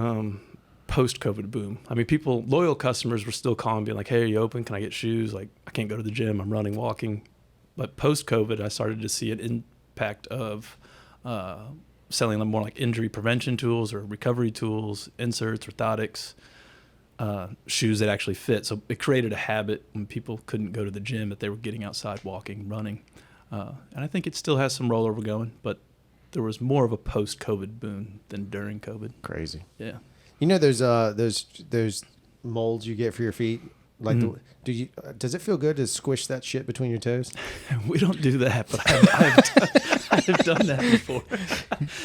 post-COVID boom. I mean, loyal customers were still calling, being like, hey, are you open? Can I get shoes? Like, I can't go to the gym. I'm running, walking. But post-COVID, I started to see an impact of selling them more like injury prevention tools or recovery tools, inserts, orthotics, shoes that actually fit. So it created a habit when people couldn't go to the gym that they were getting outside, walking, running. And I think it still has some rollover going, but there was more of a post-COVID boom than during COVID. Crazy. Yeah. You know, there's molds you get for your feet. Like, does it feel good to squish that shit between your toes? We don't do that, but I've done that before.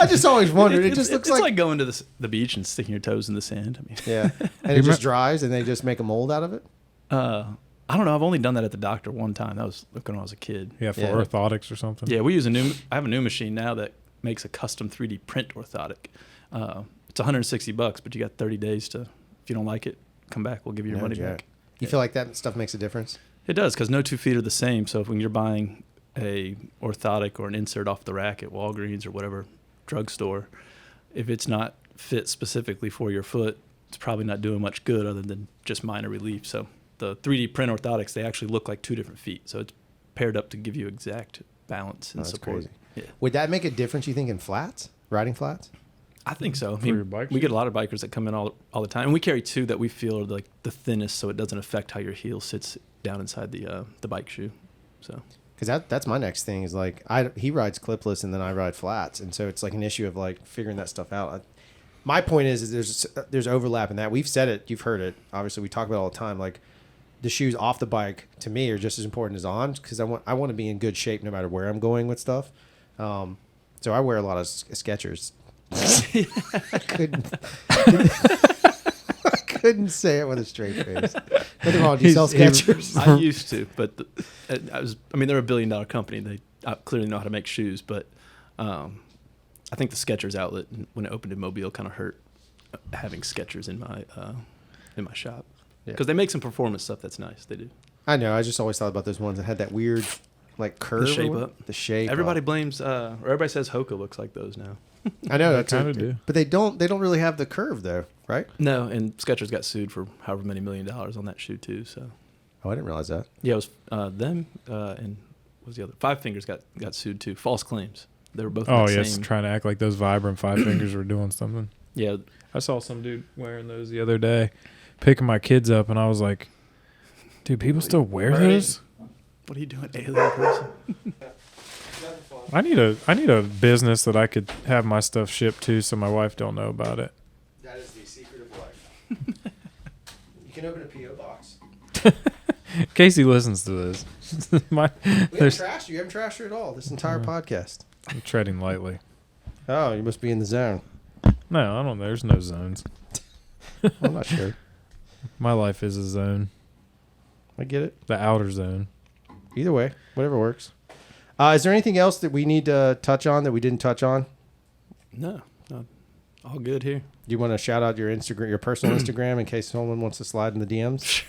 I just always wondered. It just looks it's like, like going to the beach and sticking your toes in the sand. I mean, yeah, and it just dries, and they just make a mold out of it. I don't know. I've only done that at the doctor one time. That was when I was a kid. Yeah, for Yeah. orthotics or something. Yeah, I have a new machine now that makes a custom 3D print orthotic. It's $160, but you got 30 days to. If you don't like it, come back. We'll give you your money jack. back. You feel like that stuff makes a difference? It does, because no 2 feet are the same. So when you're buying a orthotic or an insert off the rack at Walgreens or whatever drugstore, if it's not fit specifically for your foot, it's probably not doing much good other than just minor relief. So the 3D print orthotics, they actually look like 2 different feet. So it's paired up to give you exact balance and That's support. crazy. Yeah. Would that make a difference, you think, in flats? Riding flats? I think so. I For mean, your bike we shoe? get a lot of bikers that come in all the time, and we carry 2 that we feel are like the thinnest, so it doesn't affect how your heel sits down inside the bike shoe. So Because that's my next thing is like he rides clipless and then I ride flats, and so it's like an issue of like figuring that stuff out. my point is there's overlap in that. We've said it. You've heard it. Obviously, we talk about it all the time. Like the shoes off the bike to me are just as important as on because I want to be in good shape no matter where I'm going with stuff. So I wear a lot of Skechers. I couldn't say it with a straight face. Nothing wrong. Do you sell Skechers? I used to, but they're a $1 billion company. They clearly know how to make shoes, but I think the Skechers outlet when it opened in Mobile kind of hurt having Skechers in my shop because they make some performance stuff that's nice. They do. I know. I just always thought about those ones that had that weird like curve. The shape up. The shape. Everybody up. blames. Or everybody says Hoka looks like those now. I know that's kind of do, but they don't really have the curve though, right? No, and Skechers got sued for however many $1 million on that shoe too. So. Oh, I didn't realize that. Yeah, it was them and what was the other? Five Fingers got sued too. False claims. They were both. Oh yes, trying to act like those Vibram Five Fingers were doing something. Yeah, I saw some dude wearing those the other day, picking my kids up, and I was like, "Dude, people still wear those? What are you doing, alien person?" I need a business that I could have my stuff shipped to, so my wife don't know about it. That is the secret of life. You can open a PO box. Casey listens to this. We haven't trashed you. You haven't trashed her at all this entire podcast. I'm treading lightly. Oh, you must be in the zone. No, I don't. There's no zones. I'm not sure. My life is a zone. I get it. The outer zone. Either way, whatever works. Is there anything else that we need to touch on that we didn't touch on? No, all good here. Do you want to shout out your Instagram, your personal Instagram, in case someone wants to slide in the DMs?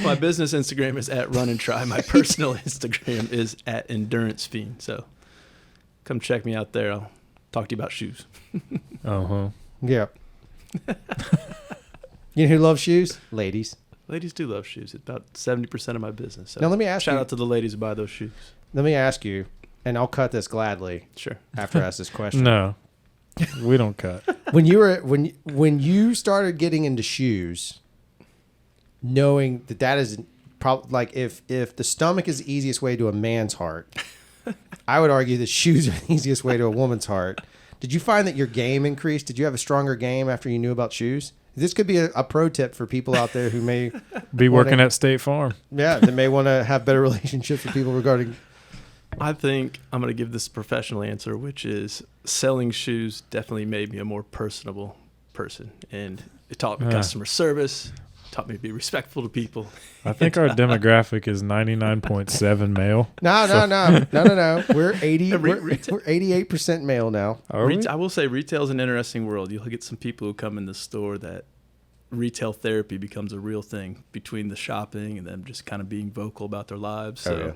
My business Instagram is at Run and Try. My personal Instagram is at Endurance Fiend. So come check me out there. I'll talk to you about shoes. Yeah. You know who loves shoes? Ladies. Ladies do love shoes. It's about 70% of my business. So now let me ask you. Shout out to the ladies who buy those shoes. Let me ask you, and I'll cut this gladly. Sure. After I ask this question. No, we don't cut. When you started getting into shoes, knowing that is probably like if the stomach is the easiest way to a man's heart, I would argue that shoes are the easiest way to a woman's heart. Did you find that your game increased? Did you have a stronger game after you knew about shoes? This could be a pro tip for people out there who may be working at State Farm. Yeah, they may want to have better relationships with people regarding. I think I'm going to give this professional answer, which is selling shoes definitely made me a more personable person. And it taught me customer service, taught me to be respectful to people. I think our demographic is 99.7 male. No. We're 80. We're 88% male now. I will say retail is an interesting world. You'll get some people who come in the store that retail therapy becomes a real thing between the shopping and them just kind of being vocal about their lives. So,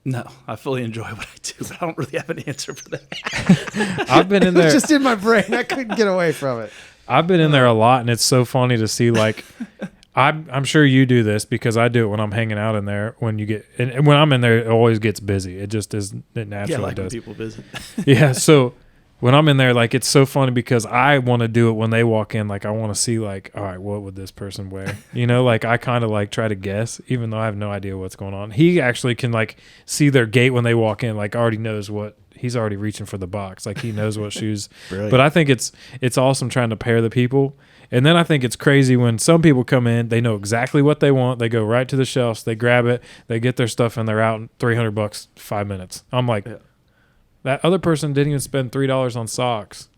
no, I fully enjoy what I do, but I don't really have an answer for that. I've been in there. It was just in my brain. I couldn't get away from it. I've been in there a lot, and it's so funny to see, like, I'm sure you do this because I do it when I'm hanging out in there. When you get, and when I'm in there, it always gets busy. It just is, it naturally like does. When people visit. Yeah, so when I'm in there, like, it's so funny because I want to do it when they walk in. Like, I want to see, like, all right, what would this person wear? You know, like, I kind of, like, try to guess, even though I have no idea what's going on. He actually can, like, see their gait when they walk in, like, already knows what. He's already reaching for the box. Like, he knows what shoes. Brilliant. But I think it's awesome trying to pair the people. And then I think it's crazy when some people come in, they know exactly what they want. They go right to the shelves. They grab it. They get their stuff, and they're out in $300, 5 minutes. I'm like, that other person didn't even spend $3 on socks.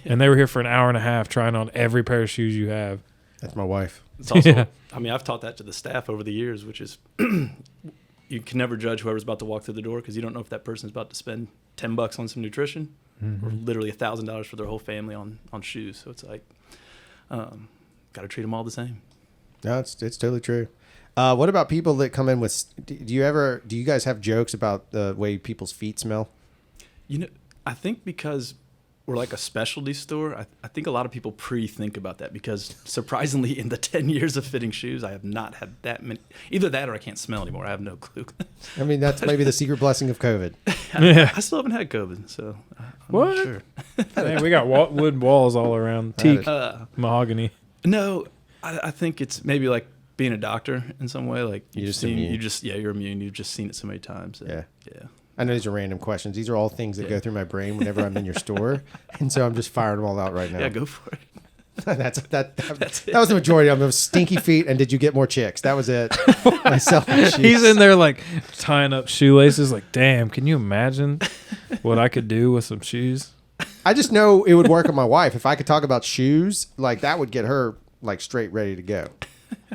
And they were here for an hour and a half trying on every pair of shoes you have. That's my wife. It's also, I mean, I've taught that to the staff over the years, which is you can never judge whoever's about to walk through the door because you don't know if that person's about to spend $10 on some nutrition or literally $1,000 for their whole family on shoes. So it's like, got to treat them all the same. No, it's totally true. What about people that come in with? Do you guys have jokes about the way people's feet smell? You know, I think because we're like a specialty store, I think a lot of people pre-think about that because surprisingly in the 10 years of fitting shoes, I have not had that many. Either that or I can't smell anymore. I have no clue. I mean, that's maybe the secret blessing of COVID. I still haven't had COVID, so I'm What? not sure. Man, we got wood walls all around. Teak, mahogany. No, I think it's maybe like being a doctor in some way. Like you're immune. you're immune. You've just seen it so many times. Yeah. I know these are random questions. These are all things that go through my brain whenever I'm in your store, and so I'm just firing them all out right now. Yeah, go for it. that was the majority of them. It was stinky feet, and did you get more chicks? That was it. Myself and sheets. He's in there like tying up shoelaces. Like, damn, can you imagine what I could do with some shoes? I just know it would work on my wife. If I could talk about shoes, like that would get her like straight ready to go.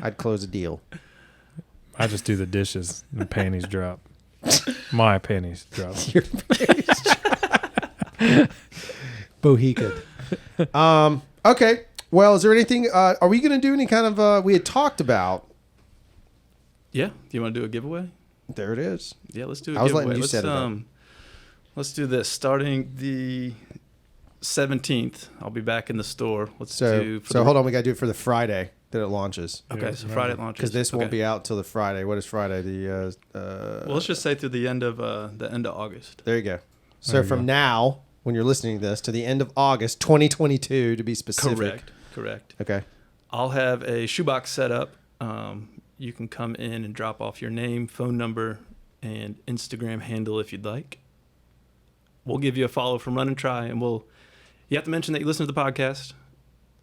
I'd close a deal. I just do the dishes and panties drop. My panties drop. Your Bohican. Okay. Well, is there anything? Are we going to do any kind of? We had talked about. Yeah. Do you want to do a giveaway? There it is. Yeah, let's do a I was giveaway. letting you set it up. Let's do this. Starting the 17th, I'll be back in the store. So hold on. We got to do it for the Friday that it launches. Okay, so Friday it launches. Because this won't be out till the Friday. What is Friday? Well, let's just say through the end of August. There you go. So from now, when you're listening to this, to the end of August 2022, to be specific. Correct. Okay. I'll have a shoebox set up. You can come in and drop off your name, phone number, and Instagram handle if you'd like. We'll give you a follow from Run and Try, and you have to mention that you listen to the podcast.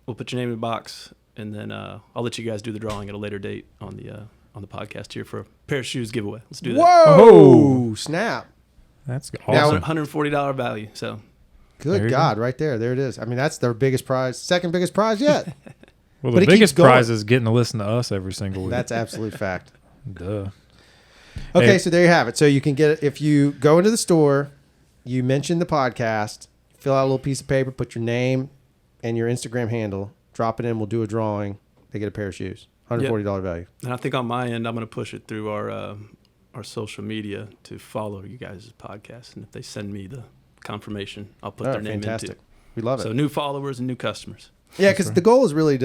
We'll put your name in the box, and then I'll let you guys do the drawing at a later date on the podcast here for a pair of shoes giveaway. Let's do that. Whoa! Snap. That's Now- awesome. $140 value. So Good God, right there. There it is. I mean, that's their biggest prize, second biggest prize yet. Well, But the it keeps biggest going. prize is getting to listen to us every single week. That's absolute fact. Duh. Okay, Hey. so there you have it. So you can get it if you go into the store, you mention the podcast, fill out a little piece of paper, put your name and your Instagram handle, drop it in, we'll do a drawing. They get a pair of shoes. $140 value. And I think on my end, I'm going to push it through our social media to follow you guys' podcast. And if they send me the confirmation, I'll put their name fantastic. into. We love it. So new followers and new customers. Yeah, because the goal is really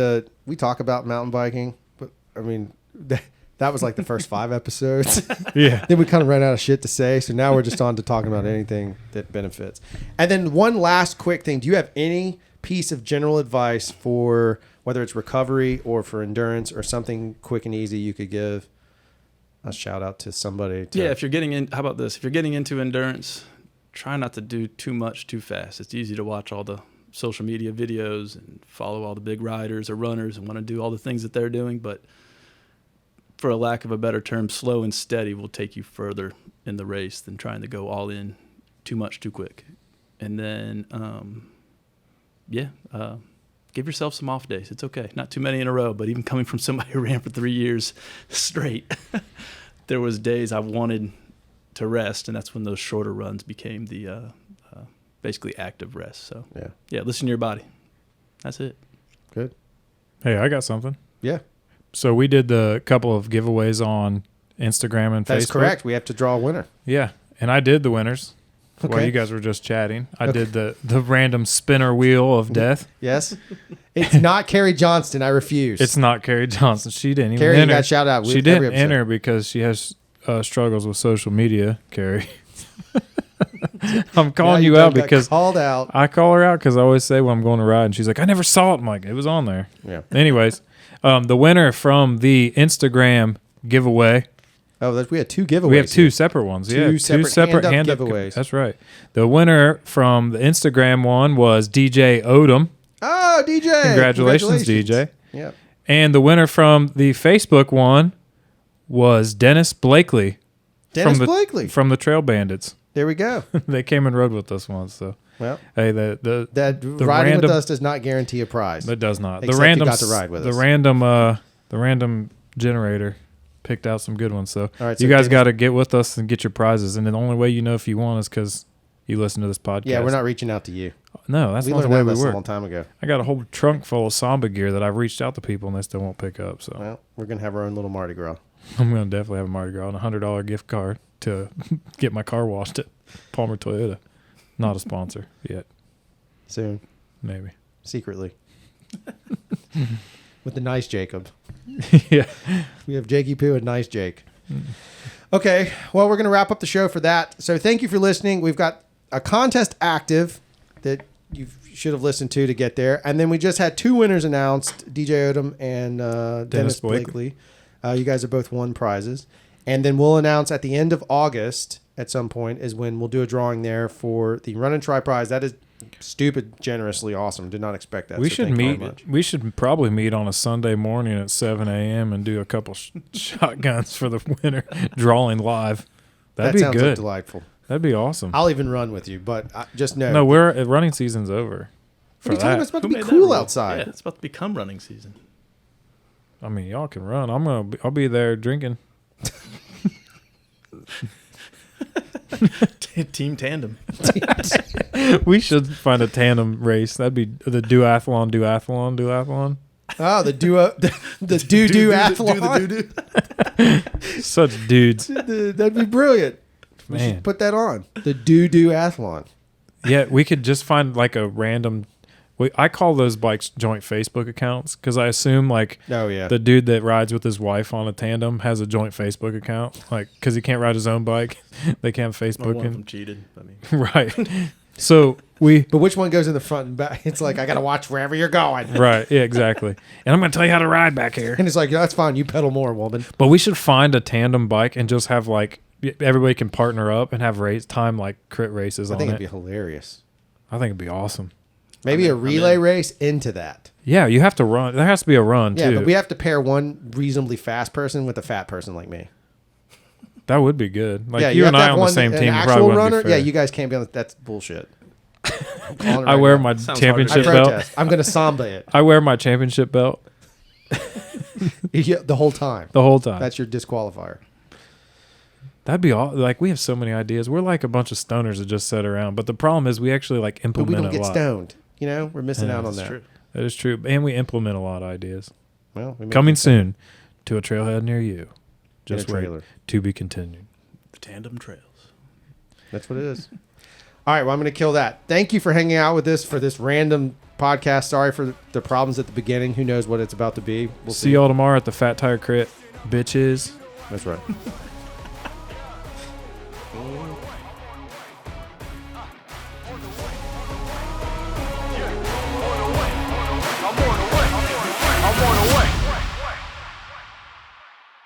we talk about mountain biking, but I mean, that was like the first 5 episodes. Yeah. Then we kind of ran out of shit to say. So now we're just on to talking about anything that benefits. And then one last quick thing. Do you have any piece of general advice for whether it's recovery or for endurance or something quick and easy you could give? A shout out to somebody. Yeah, if you're getting in, how about this? If you're getting into endurance, try not to do too much too fast. It's easy to watch all the social media videos and follow all the big riders or runners and want to do all the things that they're doing. But for a lack of a better term, slow and steady will take you further in the race than trying to go all in too much too quick. And then, give yourself some off days. It's okay. Not too many in a row, but even coming from somebody who ran for 3 years straight, there was days I wanted to rest, and that's when those shorter runs became the basically active rest. So yeah, listen to your body. That's it. Good. Hey, I got something. Yeah. So we did the couple of giveaways on Instagram and Facebook. That's correct. We have to draw a winner. Yeah, and I did the winners. Okay. While you guys were just chatting, I did the random spinner wheel of death. Yes. It's not Carrie Johnston. I refuse. It's not Carrie Johnson. She didn't even Carrie, you enter. got shout out. She every didn't episode. enter because she has struggles with social media, Carrie. I'm Now calling you done out got because called out. I call her out because I always say when I'm going to ride, and she's like, I never saw it. I'm like, it was on there. Yeah. Anyways, the winner from the Instagram giveaway. Oh, we had 2 giveaways. We have 2 here. separate ones. Two Yeah, separate hand-up hand-up giveaways. That's right. The winner from the Instagram one was DJ Odom. Oh, DJ. Congratulations, DJ. Yep. And the winner from the Facebook one was Dennis Blakely. Dennis from the, Blakely. From the Trail Bandits. There we go. They came and rode with us once. So, Well, hey, the riding random, with us does not guarantee a prize. It does not. Except The random you got to ride with us. The random generator picked out some good ones. So, All right, you so guys Dennis- got to get with us and get your prizes. And the only way you know if you won is because you listen to this podcast. Yeah, we're not reaching out to you. No, that's We not the learned way that we lesson a work. long time ago. I got a whole trunk full of Samba gear that I've reached out to people and they still won't pick up. So Well, we're going to have our own little Mardi Gras. I'm going to definitely have a Mardi Gras and a $100 gift card to get my car washed at Palmer Toyota. Not a sponsor yet. Soon. Maybe. Secretly. With the nice Jacob. Yeah. We have Jakey Poo and nice Jake. Okay, well, we're going to wrap up the show for that. So thank you for listening. We've got a contest active that you should have listened to get there. And then we just had 2 winners announced, DJ Odom and Dennis Blakely. You guys have both won prizes. And then we'll announce at the end of August, at some point is when we'll do a drawing there for the Run and Try prize. That is stupid, generously awesome. Did not expect that. We so should thank you very meet. much. We should probably meet on a Sunday morning at 7 a.m. and do a couple shotguns for the winner, drawing live. That'd That be sounds good. delightful. That'd be awesome. I'll even run with you, but just know. No, running season's over. What are you talking about? It's about to Who be made that cool rule? outside. Yeah, it's about to become running season. I mean, y'all can run. I'll be there drinking. Team tandem. We should find a tandem race. That'd be the duathlon. Oh, the do-do athlon. Such dudes. That'd be brilliant. We Man. should put that on. The do athlon. Yeah, we could just find like a random. I call those bikes joint Facebook accounts because I assume like Oh, yeah. the dude that rides with his wife on a tandem has a joint Facebook account, like because he can't ride his own bike, they can't One Facebook of them him. cheated. I mean, Right. So we. But which one goes in the front and back? It's like, I got to watch wherever you're going. Right. Yeah. Exactly. And I'm gonna tell you how to ride back here. And it's like, that's fine. You pedal more, woman. But we should find a tandem bike and just have like everybody can partner up and have race time like crit races I on think it. it'd be hilarious. I think it'd be awesome. Maybe a relay race into that. Yeah, you have to run. There has to be a run Yeah, too. but we have to pair one reasonably fast person with a fat person like me. That would be good. Like yeah, you have and to I have on the one- same an team actual probably wouldn't runner. be fair. Yeah, you guys can't be on. That's bullshit. I'm calling it I right wear now. my Sounds I championship belt. protest. I'm gonna samba it I wear my championship belt the whole time. the whole time. That's your disqualifier. That'd be all. Like we have so many ideas. We're like a bunch of stoners that just sit around. But the problem is we actually like But we implement don't a get lot. stoned. You know, we're missing Yeah, out on that's that. true. That is true, and we implement a lot of ideas. Well, we may Coming be soon to a trailhead near you. in a Just wait. trailer. To be continued. The tandem trails. That's what it is. All right, well, I'm going to kill that. Thank you for hanging out with us for this random podcast. Sorry for the problems at the beginning. Who knows what it's about to be? We'll See y'all tomorrow at the Fat Tire Crit, bitches. That's right.